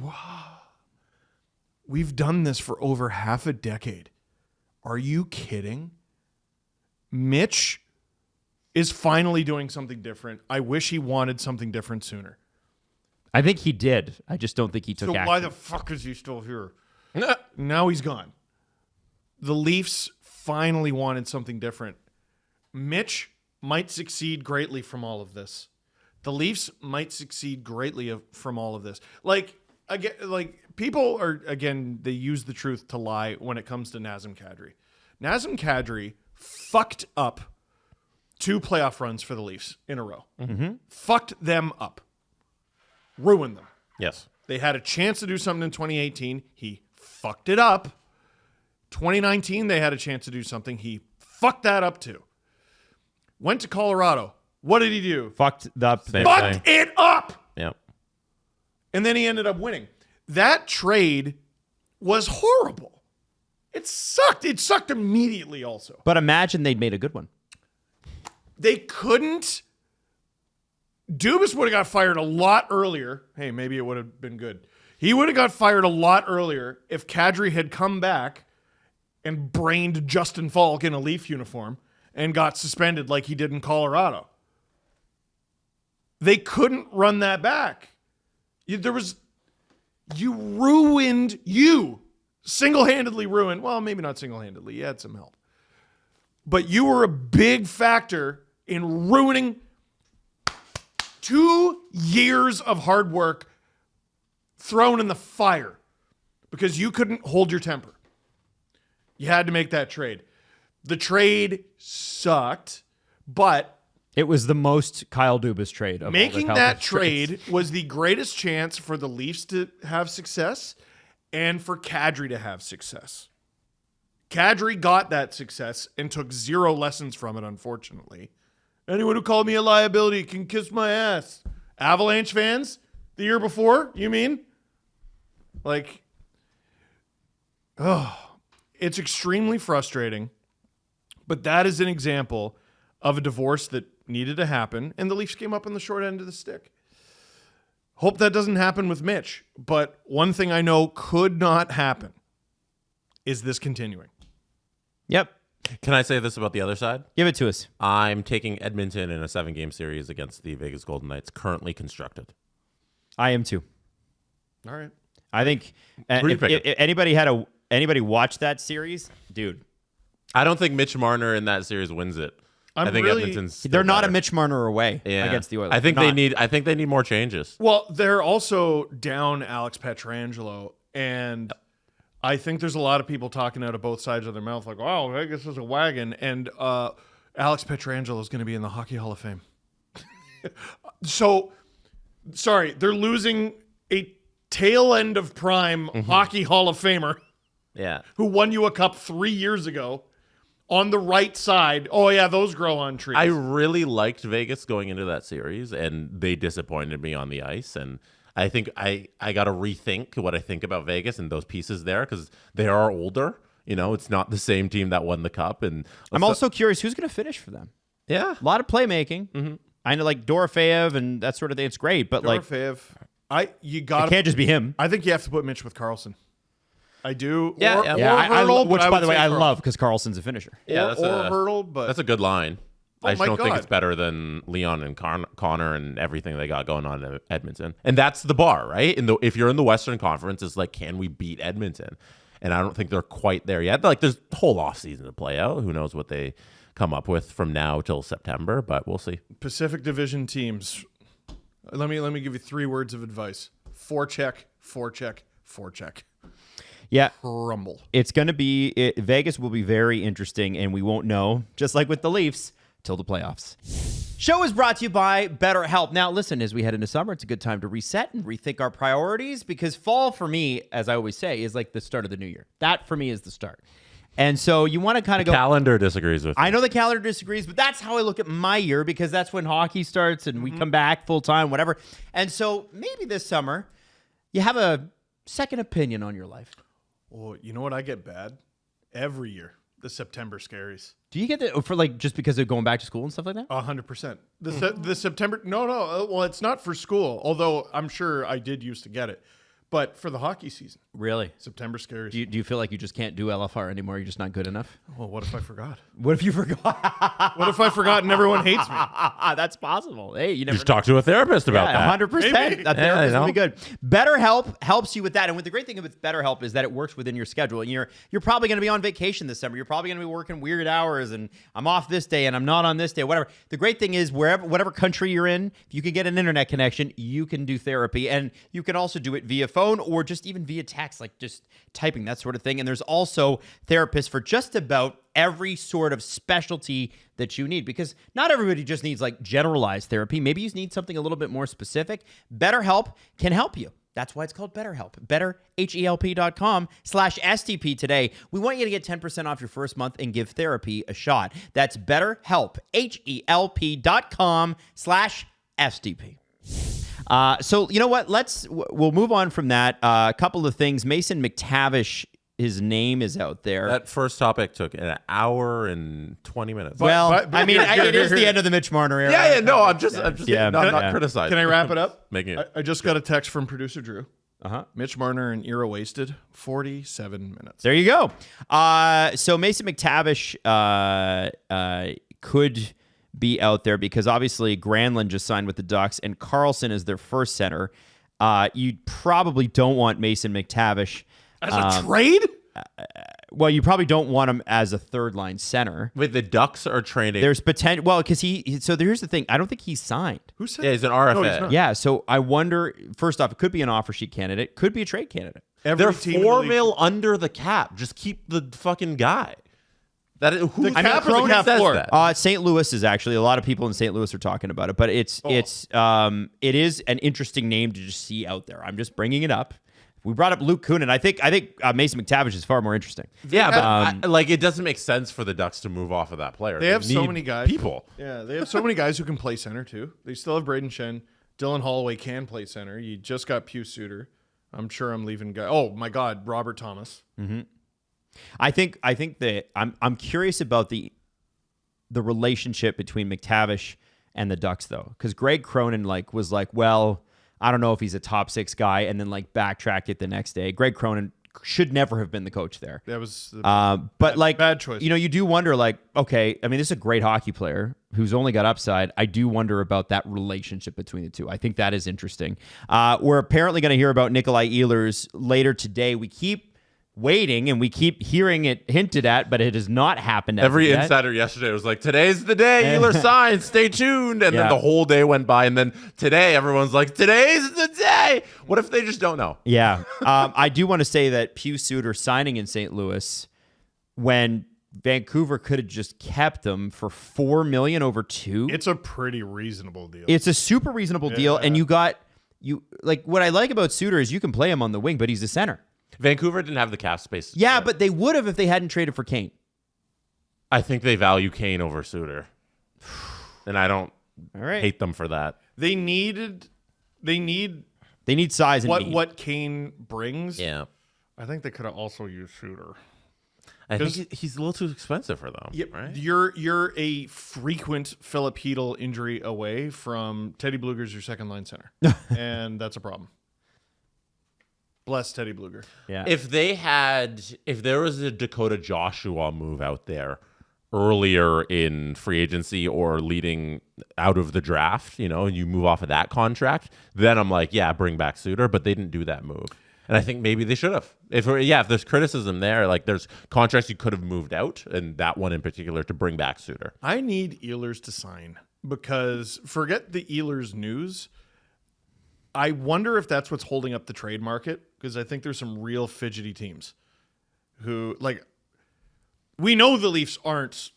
We've done this for over half a decade. Are you kidding? Mitch is finally doing something different. I wish he wanted something different sooner. I think he did. I just don't think he took So action. why the fuck is he still here? Now he's gone. The Leafs finally wanted something different. Mitch might succeed greatly from all of this. The Leafs might succeed greatly from all of this. People are, again, they use the truth to lie when it comes to Nazem Kadri. Nazem Kadri fucked up 2 playoff runs for the Leafs in a row. Fucked them up. Ruined them. Yes. They had a chance to do something in 2018. He fucked it up. 2019, they had a chance to do something. He fucked that up too. Went to Colorado. What did he do? Fucked up. Same Fucked thing. it up. Yeah. And then he ended up winning. That trade was horrible. It sucked. It sucked immediately also. But imagine they'd made a good one. They couldn't. Dubas would have got fired a lot earlier. Hey, maybe it would have been good. He would have got fired a lot earlier if Kadri had come back and brained Justin Falk in a Leaf uniform and got suspended like he did in Colorado. They couldn't run that back. You single-handedly ruined. Well, maybe not single-handedly. You had some help. But you were a big factor in ruining 2 years of hard work thrown in the fire because you couldn't hold your temper. You had to make that trade. The trade sucked, but It was the most Kyle Dubas trade of all the making Kyle that Dubas trade trades. was the greatest chance for the Leafs to have success and for Kadri to have success. Kadri got that success and took 0 lessons from it, unfortunately. Anyone who called me a liability can kiss my ass. Avalanche fans, the year before, you mean? It's extremely frustrating, but that is an example of a divorce that needed to happen, and the Leafs came up on the short end of the stick. Hope that doesn't happen with Mitch, but one thing I know could not happen is this continuing. Yep. Can I say this about the other side? Give it to us. I'm taking Edmonton in a 7-game series against the Vegas Golden Knights, currently constructed. I am too. All right. I think if anybody watched that series, dude. I don't think Mitch Marner in that series wins it. I think really, Edmonton's still They're not better. a Mitch Marner away Yeah. against the Oilers. I think They're they not. need. I think they need more changes. Well, they're also down Alex Pietrangelo, and I think there's a lot of people talking out of both sides of their mouth, like, "Wow, Vegas is a wagon," and Alex Pietrangelo is going to be in the Hockey Hall of Fame. So, sorry, they're losing a tail end of prime Hockey Hall of Famer Yeah. who won you a cup 3 years ago on the right side. Oh, yeah, those grow on trees. I really liked Vegas going into that series, and they disappointed me on the ice. And I think I got to rethink what I think about Vegas and those pieces there because they are older. You know, it's not the same team that won the cup. And I'm also curious who's going to finish for them. yeah, A lot of playmaking. I know, like Dorofeyev and that sort of thing. It's great, but Dorofeyev. You it got can't just be him. I think you have to put Mitch with Carlson. I do. Yeah, or, yeah. or Yeah, Hurdle, which but by the would way say I Carlson. love because Carlson's a finisher. yeah. or Hurdle, but That's a good line. I just my don't think God. it's better than Leon and Connor and everything they got going on in Edmonton. And that's the bar, right? If you're in the Western Conference, it's like, can we beat Edmonton? And I don't think they're quite there yet. Like, there's the whole offseason to play out. Who knows what they come up with from now till September, but we'll see. Pacific Division teams. Let me give you 3 words of advice: forecheck, forecheck, forecheck. Yeah, Crumble. it's going to be Vegas will be very interesting, and we won't know, just like with the Leafs, till the playoffs. Show is brought to you by BetterHelp. Now, listen, as we head into summer, it's a good time to reset and rethink our priorities because fall, for me, as I always say, is like the start of the new year. That, for me, is the start. And so you want to kind of go... Calendar disagrees with I know the calendar disagrees, but that's how I look at my year because that's when hockey starts and we come back full time, whatever. And so maybe this summer you have a second opinion on your life. Oh, you know what I get bad every year? The September scaries. Do you get that for like just because of going back to school and stuff like that? 100%. The September. No. Well, it's not for school. Although I'm sure I did used to get it, but for the hockey season, Really? September scaries. Do you feel like you just can't do LFR anymore? You're just not good enough? Well, what if I forgot? What if you forgot? What if I forgot and everyone hates me? That's possible. Hey, you never Just talk to a therapist about that. 100%. Maybe. That Yeah, therapist I will know. be good. BetterHelp helps you with that. And the great thing with BetterHelp is that it works within your schedule. And you're probably going to be on vacation this summer. You're probably going to be working weird hours and I'm off this day and I'm not on this day, whatever. The great thing is whatever country you're in, if you can get an internet connection, you can do therapy. And you can also do it via phone or just even via text, like just typing, that sort of thing. And there's also therapists for just about every sort of specialty that you need because not everybody just needs like generalized therapy. Maybe you need something a little bit more specific. BetterHelp can help you. That's why it's called BetterHelp. BetterHelp.com/STP today. We want you to get 10% off your first month and give therapy a shot. That's BetterHelp, HELP.com/STP. So you know what? We'll move on from that. A couple of things. Mason McTavish, his name is out there. That first topic took an hour and 20 minutes. well, but I mean, here, it is the end of the Mitch Marner era. yeah, no, I'm just Yeah. not criticizing. Can I wrap it up? Making it. I just got a text from producer Drew. Uh-huh. Mitch Marner and era wasted 47 minutes. There you go. So Mason McTavish could be out there because obviously Granlund just signed with the Ducks and Carlson is their first center. You probably don't want Mason McTavish. As a trade? Well, you probably don't want him as a third-line center. Wait, the Ducks are training. There's potential. Well, because so here's the thing. I don't think he's signed. Who said? Yeah, he's an RFA. No, he's not. Yeah, so I wonder. First off, it could be an offer sheet candidate. Could be a trade candidate. Every They're team in the $4 league- million under the cap. Just keep the fucking guy. That is, who The cap or the Cronin cap says floor? that? St. Louis is actually a lot of people in St. Louis are talking about it, but it is an interesting name to just see out there. I'm just bringing it up. We brought up Luke Kunin. I think Mason McTavish is far more interesting. Yeah, but like it doesn't make sense for the Ducks to move off of that player. They have so need many guys. People. Yeah, they have so many guys who can play center too. They still have Braden Shen. Dylan Holloway can play center. You just got Pew Suter. I'm sure I'm leaving guy. Oh my God, Robert Thomas. I think that I'm curious about the relationship between McTavish and the Ducks though, because Greg Cronin was like, well, I don't know if he's a top 6 guy, and then like backtracked it the next day. Greg Cronin should never have been the coach there. That was the But bad choice. You know, you do wonder, like, okay, I mean, this is a great hockey player who's only got upside. I do wonder about that relationship between the two. I think that is interesting. We're apparently going to hear about Nikolai Ehlers later today. We keep waiting, and we keep hearing it hinted at, but it has not happened. Every yet. insider yesterday was like, today's the day Ehlers signs. Stay tuned. And then the whole day went by. And then today, everyone's like, today's the day. What if they just don't know? Yeah. I do want to say that Pius Suter signing in St. Louis when Vancouver could have just kept him for $4 million over 2. It's a pretty reasonable deal. It's a super reasonable deal. And what I like about Suter is you can play him on the wing, but he's a center. Vancouver didn't have the cap space. Yeah, but they would have if they hadn't traded for Kane. I think they value Kane over Suter. And I don't hate them for that. They need size and what Kane brings. Yeah. I think they could have also used Suter. I think he's a little too expensive for them. Yep. Right? You're a frequent Philip Hedl injury away from Teddy Bluger's your second line center. And that's a problem. Bless Teddy Bluger. Yeah. If there was a Dakota Joshua move out there earlier in free agency or leading out of the draft, and you move off of that contract, then I'm like, yeah, bring back Suter, but they didn't do that move. And I think maybe they should have. If there's criticism there, like there's contracts you could have moved out, and that one in particular to bring back Suter. I need Ehlers to sign because forget the Ehlers news. I wonder if that's what's holding up the trade market because I think there's some real fidgety teams who, we know the Leafs aren't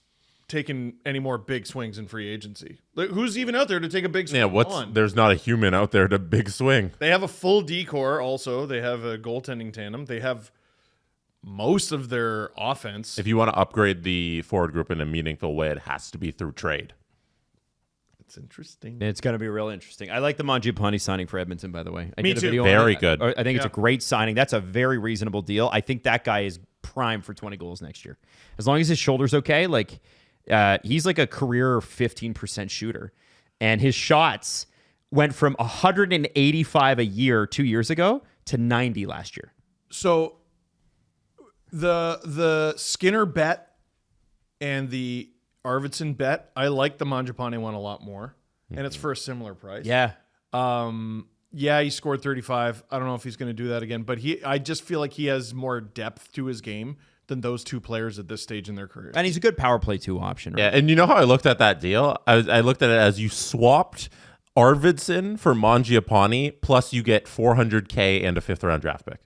taking any more big swings in free agency. Like, who's even out there to take a big swing on? There's not a human out there to big swing. They have a full D-core also. They have a goaltending tandem. They have most of their offense. If you want to upgrade the forward group in a meaningful way, it has to be through trade. It's interesting. It's going to be real interesting. I like the Mangiapane signing for Edmonton, by the way. Me too. Very good. I think it's a great signing. That's a very reasonable deal. I think that guy is prime for 20 goals next year. As long as his shoulder's okay, he's like a career 15% shooter. And his shots went from 185 a year 2 years ago to 90 last year. So the Skinner bet and the Arvidsson bet, I like the Mangiapane one a lot more, and it's for a similar price. Yeah. He scored 35. I don't know if he's going to do that again, but I just feel like he has more depth to his game than those two players at this stage in their careers. And he's a good power play 2 option. Right? Yeah, and you know how I looked at that deal? I looked at it as you swapped Arvidsson for Mangiapane, plus you get $400K and a 5th-round draft pick.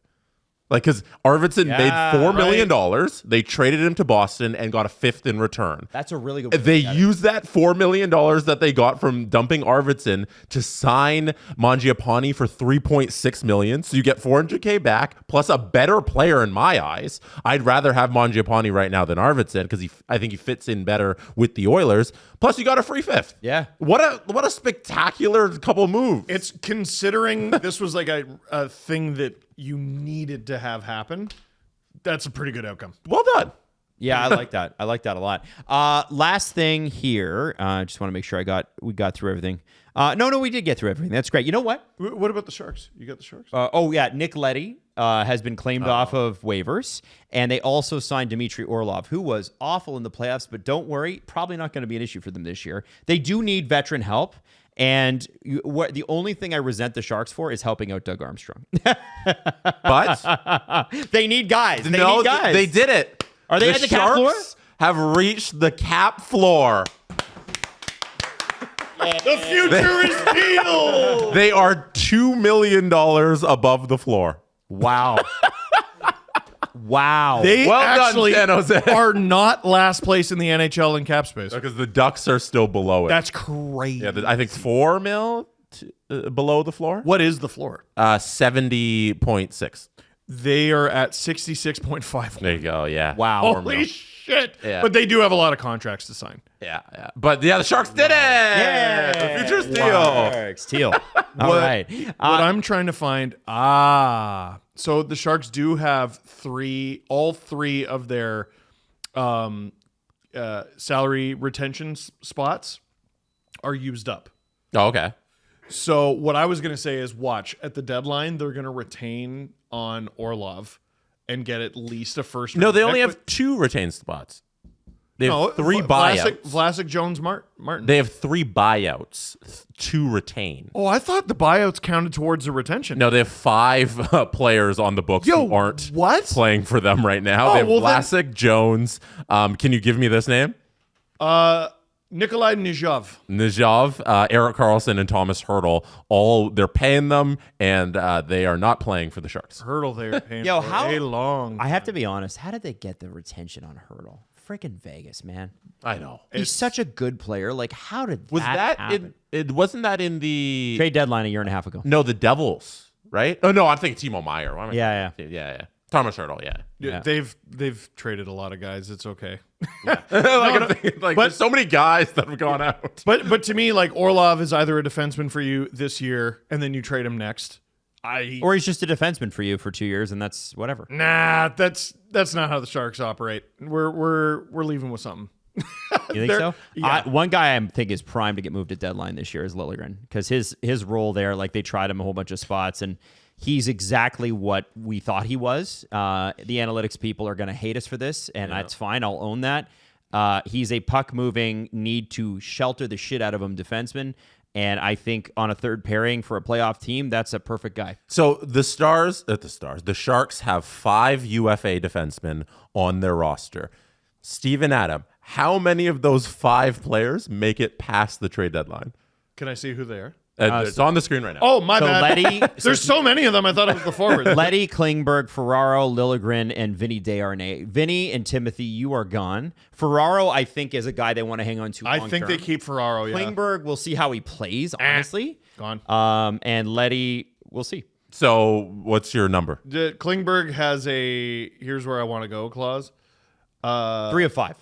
Because Arvidsson made $4 million. They traded him to Boston and got a 5th in return. That's a really good way They used that $4 million that they got from dumping Arvidsson to sign Mangiapane for $3.6 million. So you get $400K back, plus a better player in my eyes. I'd rather have Mangiapane right now than Arvidsson because I think he fits in better with the Oilers. Plus you got a free 5th. Yeah. What a spectacular couple moves. It's considering this was like a thing that you needed to have happen. That's a pretty good outcome. Well done. Yeah, I like that. I like that a lot. Last thing here. Just want to make sure we got through everything. No, we did get through everything. That's great. You know what? What about the Sharks? You got the Sharks? Nick Leddy has been claimed off of waivers, and they also signed Dmitry Orlov, who was awful in the playoffs, but don't worry, probably not going to be an issue for them this year. They do need veteran help, and the only thing I resent the Sharks for is helping out Doug Armstrong. But they need guys. They need guys. They did it. Are they at the cap floor? Have reached the cap floor. The future is TEAL. They are $2 million above the floor. Wow. Wow. They actually done, San Jose. are not last place in the NHL in cap space. Because the Ducks are still below it. That's crazy. Yeah, I think $4 million below the floor. What is the floor? 70.6. They are at 66.5. There you go. Yeah. Wow. Holy shit. Yeah. But they do have a lot of contracts to sign. Yeah. But the Sharks did it. Yeah. The future's TEAL. Sharks, TEAL. All right. What I'm trying to find. So the Sharks do have all three of their salary retention spots are used up. Oh, okay. So what I was going to say is watch at the deadline. They're going to retain on Orlov and get at least a first round. No, they pick, only have 2 retained spots. They have 3 buyouts. Vlasic, Jones, Martin. They have 3 buyouts to retain. Oh, I thought the buyouts counted towards the retention. No, they have 5 players on the books who aren't playing for them right now. They have Vlasic, Jones. Can you give me this name? Nikolai Nijov, Eric Carlson, and Thomas Hertl. They're paying them, and they are not playing for the Sharks. Hertl, they're paying Yo, for a long. I have to be honest. How did they get the retention on Hertl? Freaking Vegas, man. I know. He's such a good player. Like, how did that happen? It wasn't that in the trade deadline a year and a half ago? No, the Devils, right? Oh no, I'm thinking Timo Meier. Yeah. Thomas Hertl, yeah. They've traded a lot of guys. It's okay. There's so many guys that have gone out. But to me, like, Orlov is either a defenseman for you this year, and then you trade him next. Or he's just a defenseman for you for 2 years, and that's whatever. Nah, that's not how the Sharks operate. We're leaving with something. You think so? Yeah. One guy I think is primed to get moved at deadline this year is Liljegren, because his role there, like, they tried him a whole bunch of spots, and he's exactly what we thought he was. The analytics people are going to hate us for this, and that's fine. I'll own that. He's a puck-moving, need to shelter the shit out of him defenseman. And I think on a third pairing for a playoff team, that's a perfect guy. So the Sharks have 5 UFA defensemen on their roster. Steve and Adam, how many of those 5 players make it past the trade deadline? Can I see who they are? It's on the screen right now. Oh, my bad. Letty, There's so many of them. I thought it was the forward. Letty, Klingberg, Ferraro, Liljegren, and Vinny Desharnais. Vinny and Timothy, you are gone. Ferraro, I think, is a guy they want to hang on to long think term. they keep Ferraro, yeah. Klingberg, we'll see how he plays, honestly. Gone. And Letty, we'll see. So what's your number? Klingberg has a here's where I want to go clause. 3 of 5.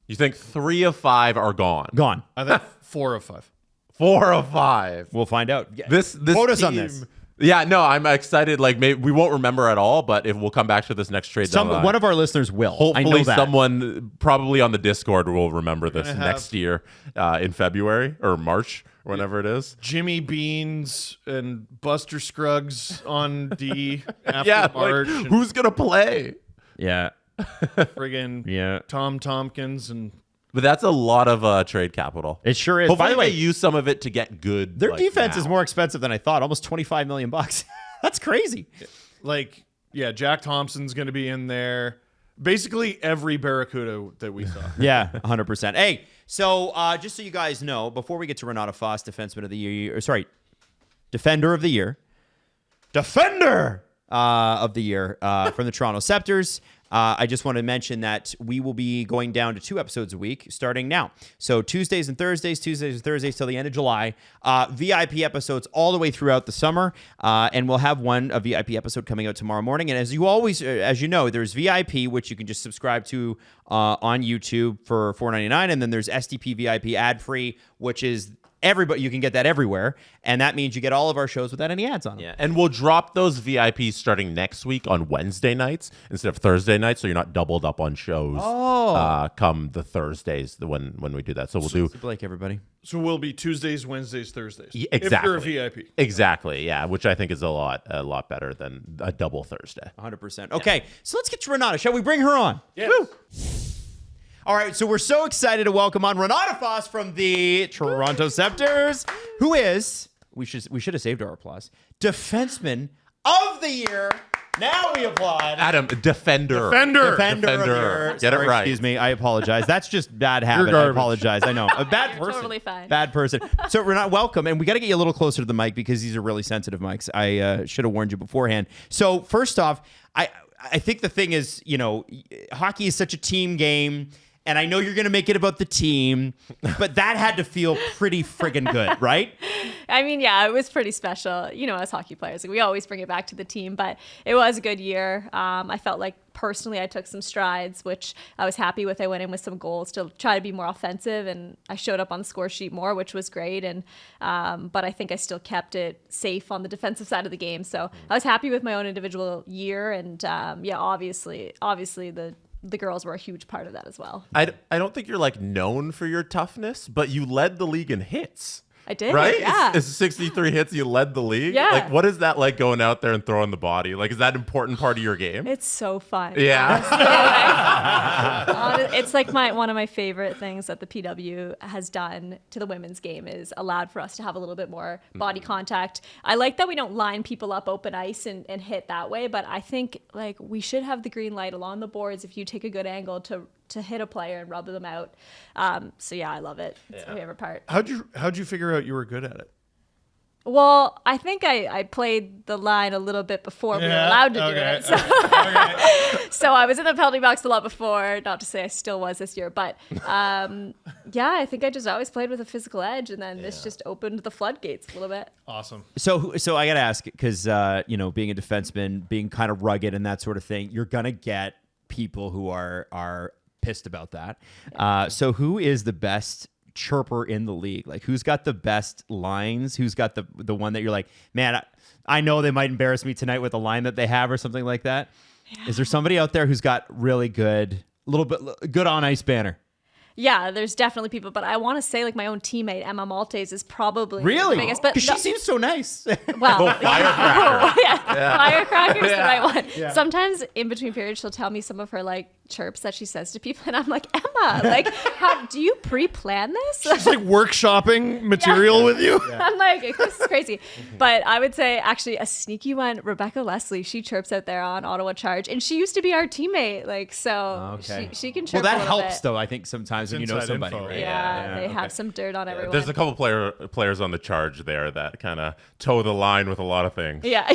You think 3 of 5 are gone? Gone. I think 4 of 5. 4 of 5. We'll find out. This Quote us team, on this. Yeah, no, I'm excited. Like, maybe we won't remember at all, but if we'll come back to this next trade deadline. One of our listeners will. Hopefully, I know that. someone probably on the Discord will remember this next year in February or March, or whenever it is. Jimmy Beans and Buster Scruggs on D after March. Like, who's gonna play? Yeah. Friggin' Tom Tompkins and. But that's a lot of trade capital. It sure is. Hopefully By the way, they use some of it to get good. Their defense is more expensive than I thought. Almost $25 million. That's crazy. Like, Jack Thompson's going to be in there. Basically, every Barracuda that we saw. Yeah, 100%. Hey, so just so you guys know, before we get to Renata Fast, Defender of the Year, Defender of the Year from the Toronto Sceptres. I just want to mention that we will be going down to 2 episodes a week starting now. So Tuesdays and Thursdays till the end of July. VIP episodes all the way throughout the summer. And we'll have a VIP episode coming out tomorrow morning. And as you know, there's VIP, which you can just subscribe to on YouTube for $4.99. And then there's SDP VIP ad-free, which is everybody, you can get that everywhere, and that means you get all of our shows without any ads on them. Yeah, and we'll drop those VIPs starting next week on Wednesday nights instead of Thursday nights, so you're not doubled up on shows. Come the Thursdays when we do that. So we'll do Blake, everybody. So we'll be Tuesdays, Wednesdays, Thursdays. Exactly. If you're a VIP. Exactly. Yeah, which I think is a lot better than a double Thursday. 100%. Okay, so let's get to Renata. Shall we bring her on? Yes. Woo! All right, so we're so excited to welcome on Renata Fast from the Toronto Sceptres, who is, we should have saved our applause, Defenseman of the Year. Now we applaud. Adam, Defender. Defender of the Year. Get it right. Excuse me, I apologize. That's just bad habit. I apologize. I know. A bad person. Totally fine. Bad person. So Renata, welcome. And we got to get you a little closer to the mic because these are really sensitive mics. I should have warned you beforehand. So first off, I think the thing is, hockey is such a team game. And I know you're going to make it about the team, but that had to feel pretty friggin' good, right? I mean, yeah, it was pretty special. As hockey players, we always bring it back to the team, but it was a good year. I felt like personally I took some strides, which I was happy with. I went in with some goals to try to be more offensive, and I showed up on the score sheet more, which was great. And but I think I still kept it safe on the defensive side of the game. So I was happy with my own individual year. And obviously the girls were a huge part of that as well. I don't think you're known for your toughness, but you led the league in hits. I did. Right? Yeah. It's 63 hits. You led the league. Yeah. Like, what is that like going out there and throwing the body? Like, is that an important part of your game? It's so fun. Yeah. It's like one of my favorite things that the PW has done to the women's game is allowed for us to have a little bit more body contact. I like that we don't line people up open ice and hit that way, but I think like we should have the green light along the boards if you take a good angle to hit a player and rub them out. So yeah, I love it. It's my favorite part. How'd you figure out you were good at it? Well, I think I played the line a little bit before we were allowed to do it. So, so I was in the penalty box a lot before, not to say I still was this year, but yeah, I think I just always played with a physical edge, and then this just opened the floodgates a little bit. Awesome. So I got to ask, because, being a defenseman, being kind of rugged and that sort of thing, you're going to get people who are pissed about that. So who is the best chirper in the league? Like, who's got the best lines? Who's got the one that you're like, man, I know they might embarrass me tonight with the line that they have or something like that? Yeah. Is there somebody out there who's got really good, good on ice banner? Yeah, there's definitely people, but I want to say like my own teammate Emma Maltese is probably really the biggest. But because she seems so nice. Well, firecracker. Firecracker's the right one. Yeah. Sometimes in between periods, she'll tell me some of her like chirps that she says to people, and I'm like, Emma, like, how do you pre-plan this? She's like workshopping material with you. Yeah. I'm like, this is crazy. But I would say actually a sneaky one, Rebecca Leslie. She chirps out there on Ottawa Charge, and she used to be our teammate. Like, so she can chirp. Well, that a little helps bit. though. I think sometimes when you know somebody, info. right? Yeah, they have some dirt on everyone. There's a couple players on the Charge there that kind of toe the line with a lot of things. Yeah.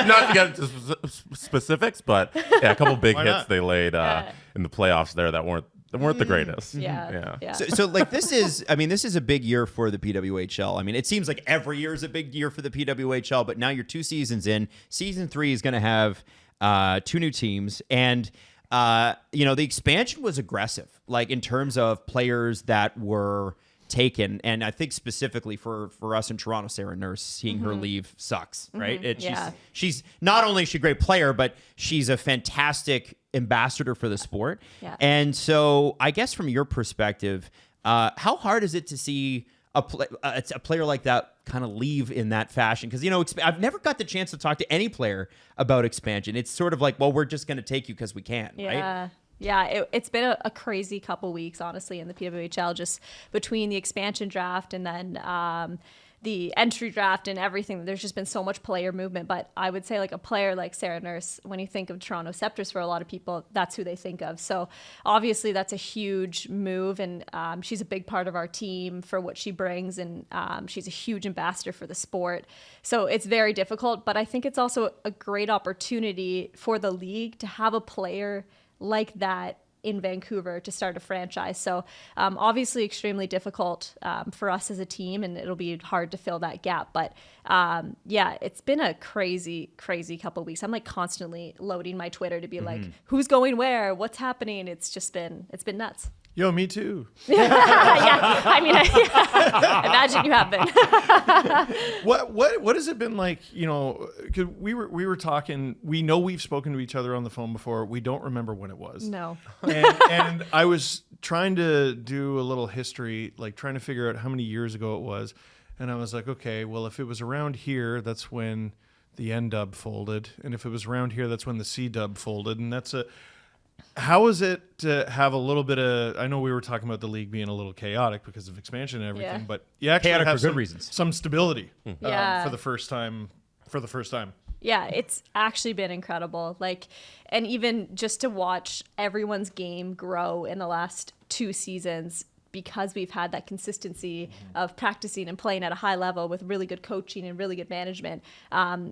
Not to get into specifics, but yeah, a couple big hits they laid in the playoffs there that weren't the greatest. Yeah. So like this is a big year for the PWHL. I mean, it seems like every year is a big year for the PWHL, but now you're 2 seasons in. Season 3 is going to have 2 new teams, and the expansion was aggressive, like in terms of players that were taken. And I think specifically for us in Toronto, Sarah Nurse, seeing her leave sucks, right? She's not only is she a great player, but she's a fantastic ambassador for the sport. Yeah. And so I guess from your perspective, how hard is it to see a player like that kind of leave in that fashion? Because, I've never got the chance to talk to any player about expansion. It's sort of like, well, we're just going to take you because we can, right? Yeah, it's been a crazy couple weeks, honestly, in the PWHL, just between the expansion draft and then the entry draft and everything. There's just been so much player movement. But I would say like a player like Sarah Nurse, when you think of Toronto Sceptres, for a lot of people, that's who they think of. So obviously that's a huge move, and she's a big part of our team for what she brings, and she's a huge ambassador for the sport. So it's very difficult, but I think it's also a great opportunity for the league to have a player like that in Vancouver to start a franchise. So obviously extremely difficult for us as a team, and it'll be hard to fill that gap. But it's been a crazy couple of weeks. I'm like constantly loading my Twitter to be like, who's going where, what's happening. It's been nuts. Yo, me too. Imagine you have been. What has it been like? Because we were talking. We know we've spoken to each other on the phone before. We don't remember when it was. No. And I was trying to do a little history, like trying to figure out how many years ago it was, and I was like, okay, well, if it was around here, that's when the N-dub folded, and if it was around here, that's when the C-dub folded, and that's a. How is it to have a little bit of? I know we were talking about the league being a little chaotic because of expansion and everything, but you actually chaotic have for good reasons. Some stability for the first time. Yeah, it's actually been incredible. And even just to watch everyone's game grow in the last 2 seasons, because we've had that consistency of practicing and playing at a high level with really good coaching and really good management.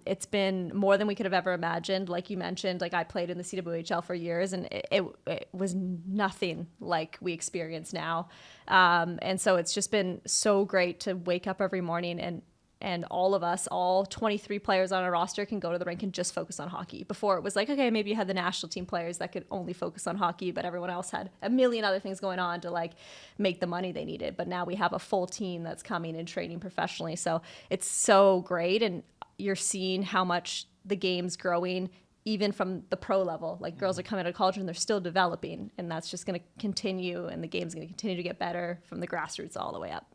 It's been more than we could have ever imagined. Like you mentioned, I played in the CWHL for years, and it was nothing like we experience now. And so it's just been so great to wake up every morning and all of us, all 23 players on our roster, can go to the rink and just focus on hockey. Before it was like, okay, maybe you had the national team players that could only focus on hockey, but everyone else had a million other things going on to make the money they needed. But now we have a full team that's coming and training professionally. So it's so great. And you're seeing how much the game's growing, even from the pro level. Girls are coming out of college and they're still developing, and that's just going to continue, and the game's going to continue to get better from the grassroots all the way up.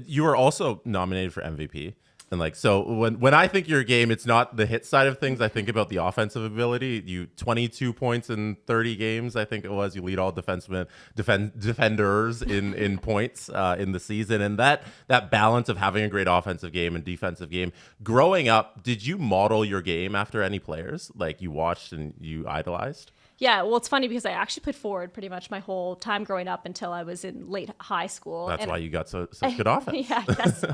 You were also nominated for MVP. And like, so when I think your game, it's not the hit side of things. I think about the offensive ability. You 22 points in 30 games, I think it was. You lead all defenders in points in the season. And that balance of having a great offensive game and defensive game. Growing up, did you model your game after any players like you watched and you idolized? Yeah, well, it's funny because I actually played forward pretty much my whole time growing up until I was in late high school. That's why you got such good offense. Yeah, I guess.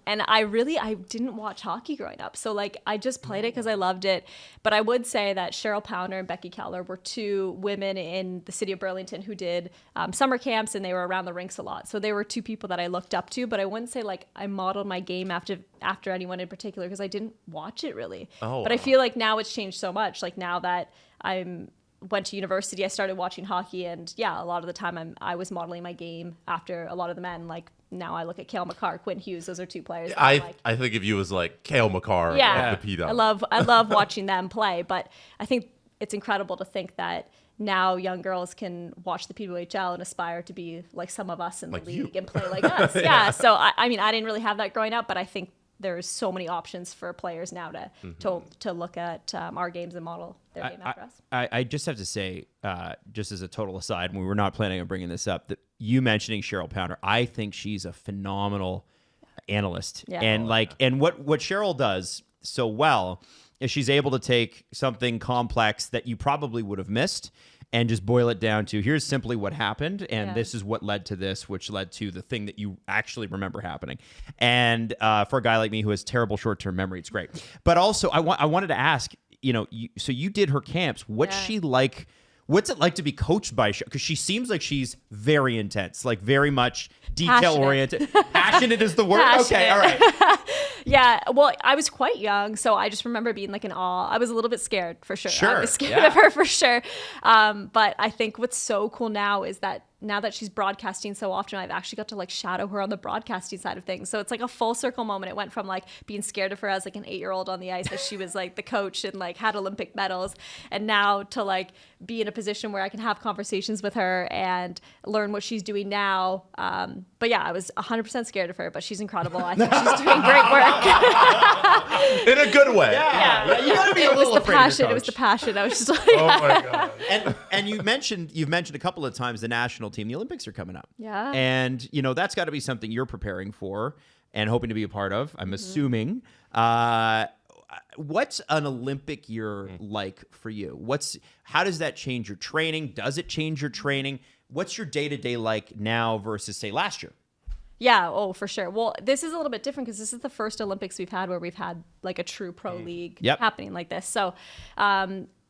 And I didn't watch hockey growing up. So, like, I just played it because I loved it. But I would say that Cheryl Pounder and Becky Keller were two women in the city of Burlington who did summer camps, and they were around the rinks a lot. So they were two people that I looked up to. But I wouldn't say, like, I modeled my game after anyone in particular because I didn't watch it really. Oh, but I feel like now it's changed so much. Like, now that went to university, I started watching hockey, and yeah, a lot of the time I was modeling my game after a lot of the men. Like, now I look at Cale Makar, Quinn Hughes; those are two players. I think of you as like Cale Makar. Yeah, of the PWHL. I love watching them play, but I think it's incredible to think that now young girls can watch the PWHL and aspire to be like some of us in the league and play like us. Yeah. So I mean, I didn't really have that growing up, but I think there's so many options for players now to look at our games and model their game after us. I just have to say, just as a total aside, and we were not planning on bringing this up, that you mentioning Cheryl Pounder, I think she's a phenomenal analyst. Yeah. And and what Cheryl does so well is she's able to take something complex that you probably would have missed and just boil it down to, here's simply what happened, and this is what led to this, which led to the thing that you actually remember happening. And for a guy like me who has terrible short-term memory, it's great. But also, I wanted to ask, so you did her camps. What's she like? What's it like to be coached by? Because she seems like she's very intense, like very much detail-oriented. Passionate is the word? Passionate. Okay, all right. Yeah, well, I was quite young, so I just remember being like in awe. I was a little bit scared, for sure. I was scared of her, for sure. But I think what's so cool now is that now that she's broadcasting so often, I've actually got to like shadow her on the broadcasting side of things. So it's like a full circle moment. It went from like being scared of her as like an 8-year-old on the ice as she was like the coach and like had Olympic medals, and now to like be in a position where I can have conversations with her and learn what she's doing now. But yeah, I was 100% scared of her, but she's incredible. I think she's doing great work. In a good way. Yeah. You got to be a little afraid of your coach. It was the passion. I was just like, oh my God. And you've mentioned a couple of times the national team. The Olympics are coming up. Yeah. And that's got to be something you're preparing for and hoping to be a part of, I'm assuming. What's an Olympic year like for you? How does that change your training? Does it change your training? What's your day-to-day like now versus, say, last year? Yeah, oh, for sure. Well, this is a little bit different because this is the first Olympics we've had where we've had like a true pro league happening like this. So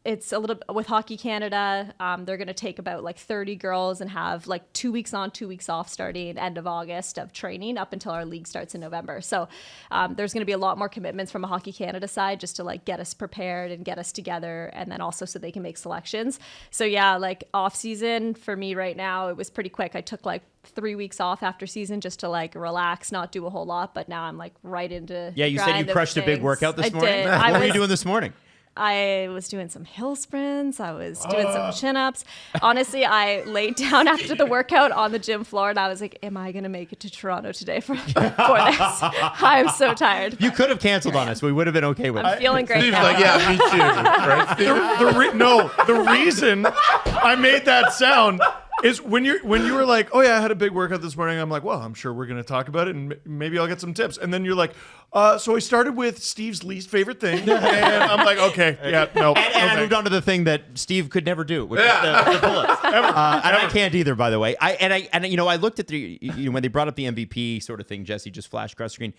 it's a little bit with Hockey Canada. They're going to take about like 30 girls and have like 2 weeks on, 2 weeks off starting end of August of training up until our league starts in November. So there's going to be a lot more commitments from a Hockey Canada side just to like get us prepared and get us together, and then also so they can make selections. So yeah, like off season for me right now, it was pretty quick. I took like 3 weeks off after season just to like relax, not do a whole lot. But now I'm like right into you said you crushed a big workout this morning. Did. What were you doing this morning? I was doing some hill sprints. I was doing some chin-ups. Honestly, I laid down after the workout on the gym floor, and I was like, am I going to make it to Toronto today for this? I'm so tired. You could have canceled on us. We would have been okay with it. I'm feeling great Steve's now. like, yeah, me too. Right, Steve? The reason I made that sound is when you were like, oh yeah, I had a big workout this morning. I'm like, well, I'm sure we're going to talk about it and maybe I'll get some tips. And then you're like, so I started with Steve's least favorite thing. And I'm like, okay, yeah, no. And I moved on to the thing that Steve could never do, which is the pull-ups. And I can't either, by the way. I looked at when they brought up the MVP sort of thing, Jesse just flashed across the screen.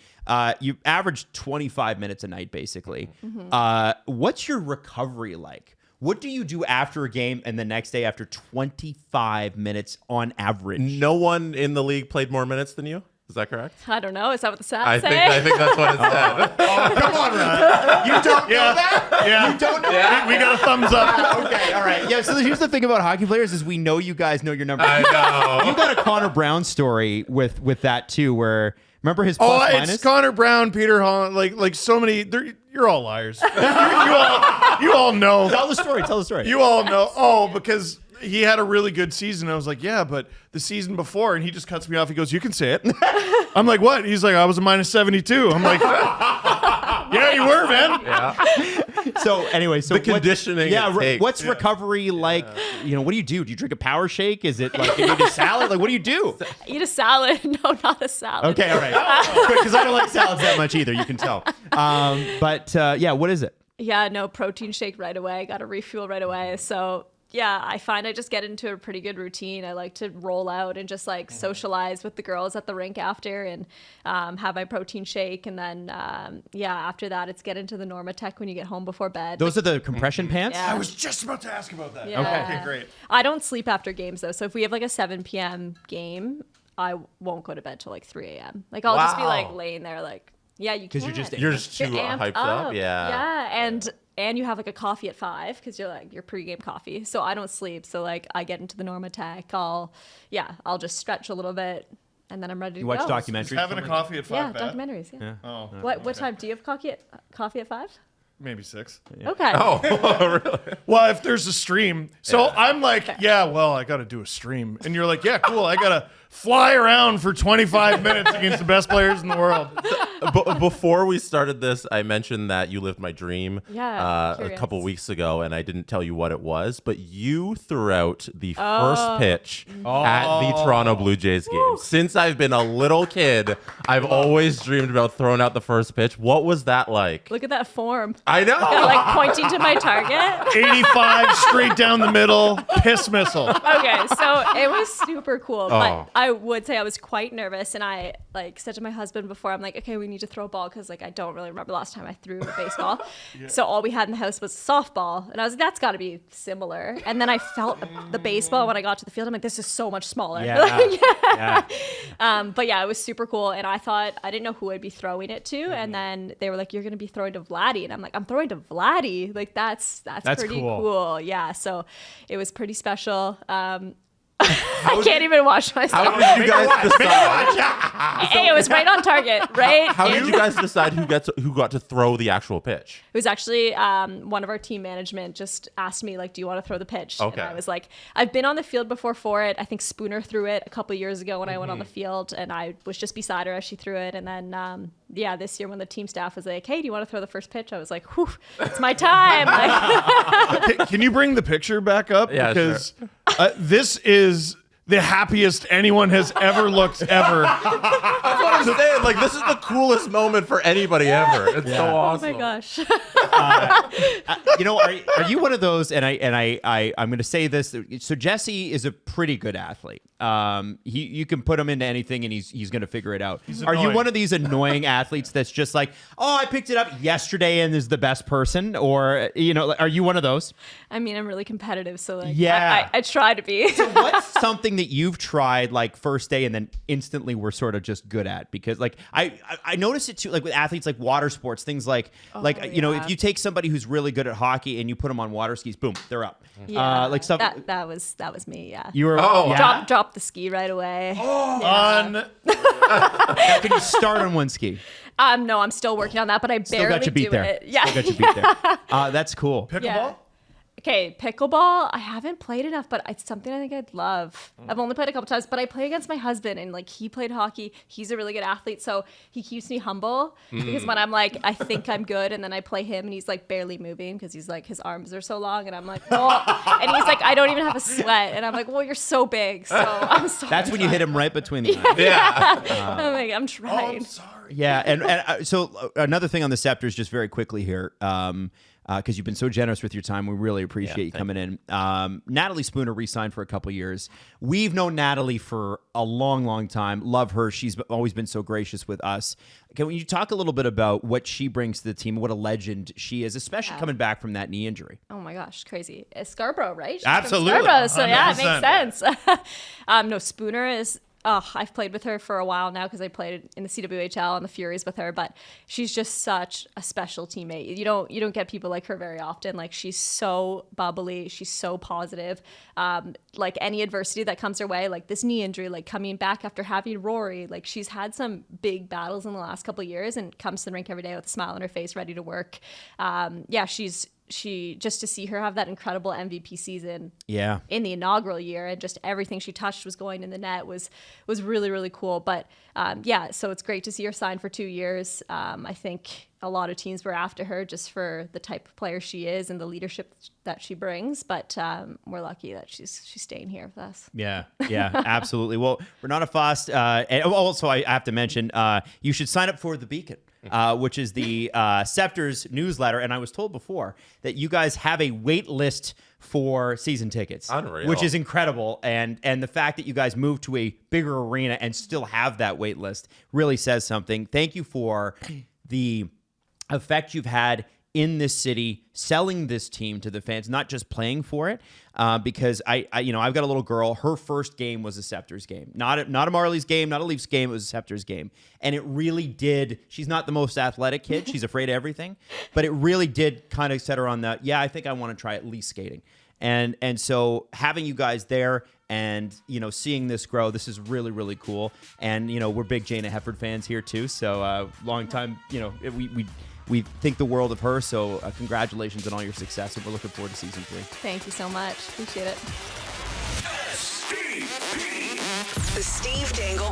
You averaged 25 minutes a night, basically. Mm-hmm. What's your recovery like? What do you do after a game and the next day after 25 minutes on average? No one in the league played more minutes than you? Is that correct? I don't know. Is that what the stats say? I think that's what it said. Come on, Ron. You don't know that? Yeah. You don't know that? We got a thumbs up. Okay, all right. Yeah, so here's the thing about hockey players is we know you guys know your number. I know. You got a Connor Brown story with that too, where remember his plus minus? It's Connor Brown, Peter Holland, like so many. You're all liars. You all know. Tell the story. You all know. Oh, because he had a really good season. I was like, yeah, but the season before, and he just cuts me off. He goes, you can say it. I'm like, what? He's like, I was a minus 72. I'm like, yeah, you were, man. Yeah. So anyway, The conditioning. What's recovery like? You know, what do you do? Do you drink a power shake? Is it like you eat a salad? Like, what do you do? Eat a salad. No, not a salad. Okay, all right. Because I don't like salads that much either. You can tell. But what is it? Yeah, no, protein shake right away. Got to refuel right away. So yeah, I find I just get into a pretty good routine. I like to roll out and just like socialize with the girls at the rink after and have my protein shake. And then, after that, it's get into the Normatec when you get home before bed. Those are the compression pants? Yeah. I was just about to ask about that. Yeah. Okay, great. I don't sleep after games though. So if we have like a 7 p.m. game, I won't go to bed till like 3 a.m. Like I'll just be like laying there like, yeah, you can. Because You're just too hyped up. Yeah. Yeah. And you have like a coffee at 5 because you're like your pregame coffee. So I don't sleep. So like I get into the Normatec. I'll just stretch a little bit and then I'm ready to You go. watch documentaries? Having a coffee at 5 Yeah, bad? documentaries. Yeah. Oh, What time do you have coffee at 5? maybe 6. Okay. Oh, really? Well, if there's a stream. So I'm like, I got to do a stream. And you're like, yeah, cool. I got to fly around for 25 minutes against the best players in the world. Before we started this, I mentioned that you lived my dream Yeah, a couple weeks ago, and I didn't tell you what it was, but you threw out the first pitch at the Toronto Blue Jays game. Since I've been a little kid, I've always dreamed about throwing out the first pitch. What was that like? Look at that form. I know. Like pointing to my target. 85 straight down the middle, piss missile. Okay, so it was super cool, but Oh. I would say I was quite nervous, and I like said to my husband before, I'm like, okay, we need to throw a ball because like I don't really remember the last time I threw a baseball. So all we had in the house was a softball, and I was like, that's got to be similar. And then I felt the baseball when I got to the field. I'm like, this is so much smaller. Yeah. But yeah, it was super cool, and I thought I didn't know who I'd be throwing it to, and then they were like, you're gonna be throwing to Vladdy, and I'm like, I'm throwing to Vladdy. Like that's pretty cool. Yeah, so it was pretty special. I can't even watch myself. How did you guys decide? Hey, it was right on target, right? How did you guys decide who got to throw the actual pitch? It was actually one of our team management just asked me, like, do you want to throw the pitch? Okay. And I was like, I've been on the field before for it. I think Spooner threw it a couple years ago when I went on the field, and I was just beside her as she threw it. And then, this year when the team staff was like, hey, do you want to throw the first pitch? I was like, whew, it's my time. Like, Can you bring the picture back up? Yeah, because this is the happiest anyone has ever looked ever. That's what I'm saying. Like, this is the coolest moment for anybody ever. It's so oh awesome. my gosh. Are you one of those? And I'm going to say this. So Jesse is a pretty good athlete. You can put him into anything and he's going to figure it out. Are you annoying. one of these annoying athletes that's just like, oh, I picked it up yesterday and is the best person? Or, are you one of those? I mean, I'm really competitive, so like, Yeah. I try to be. So what's something that you've tried like first day and then instantly were sort of just good at? Because like I notice it too, like with athletes like water sports, things like if you take somebody who's really good at hockey and you put them on water skis, boom, they're up. Yeah, like stuff that was me. Yeah. you were Drop the ski right away. On Can you start on one ski? No, I'm still working on that, but I Still barely got you beat do there. it. Yeah. Still got you beat there. That's cool. pickleball? Yeah. Okay, pickleball. I haven't played enough, but it's something I think I'd love. I've only played a couple times, but I play against my husband, and like he played hockey. He's a really good athlete, so he keeps me humble. Because when I'm like, I think I'm good, and then I play him, and he's like barely moving because he's like his arms are so long, and I'm like, well, and he's like, I don't even have a sweat, and I'm like, well, you're so big, so I'm sorry. That's when you hit him right between the eyes. Yeah. I'm like, I'm trying. I'm sorry. Yeah, and so another thing on the Sceptres, just very quickly here, because you've been so generous with your time. We really appreciate you coming in. Natalie Spooner re-signed for a couple years. We've known Natalie for a long, long time. Love her. She's always been so gracious with us. Can you talk a little bit about what she brings to the team, what a legend she is, especially coming back from that knee injury? Oh my gosh, crazy. It's Scarborough, right? She's from Absolutely. Scarborough, so yeah, it 100%. makes sense. No, Spooner is... I've played with her for a while now because I played in the CWHL and the Furies with her, but she's just such a special teammate. You don't get people like her very often. Like, she's so bubbly, she's so positive. Like, any adversity that comes her way, like this knee injury, like coming back after having Rory, like she's had some big battles in the last couple of years and comes to the rink every day with a smile on her face, ready to work. She's she just to see her have that incredible MVP season Yeah. in the inaugural year, and just everything she touched was going in the net was really, really cool. But so it's great to see her sign for 2 years. I think a lot of teams were after her just for the type of player she is and the leadership that she brings. But we're lucky that she's staying here with us. Yeah, absolutely. Well, Renata Fast, and also I have to mention, you should sign up for The Beacon, which is the Sceptres newsletter. And I was told before that you guys have a wait list for season tickets, Unreal. which is incredible. And the fact that you guys moved to a bigger arena and still have that wait list really says something. Thank you for the effect you've had in this city, selling this team to the fans, not just playing for it. Because I've got a little girl. Her first game was a Sceptres game, not a Marlies game, not a Leafs game. It was a Sceptres game, and it really did. She's not the most athletic kid. She's afraid of everything, but it really did kind of set her on that. Yeah, I think I want to try at least skating, and so having you guys there and seeing this grow, this is really, really cool. And we're big Jana Hefford fans here too. So long time. We think the world of her, so congratulations on all your success, and we're looking forward to season 3. Thank you so much. Appreciate it. The Steve Dangle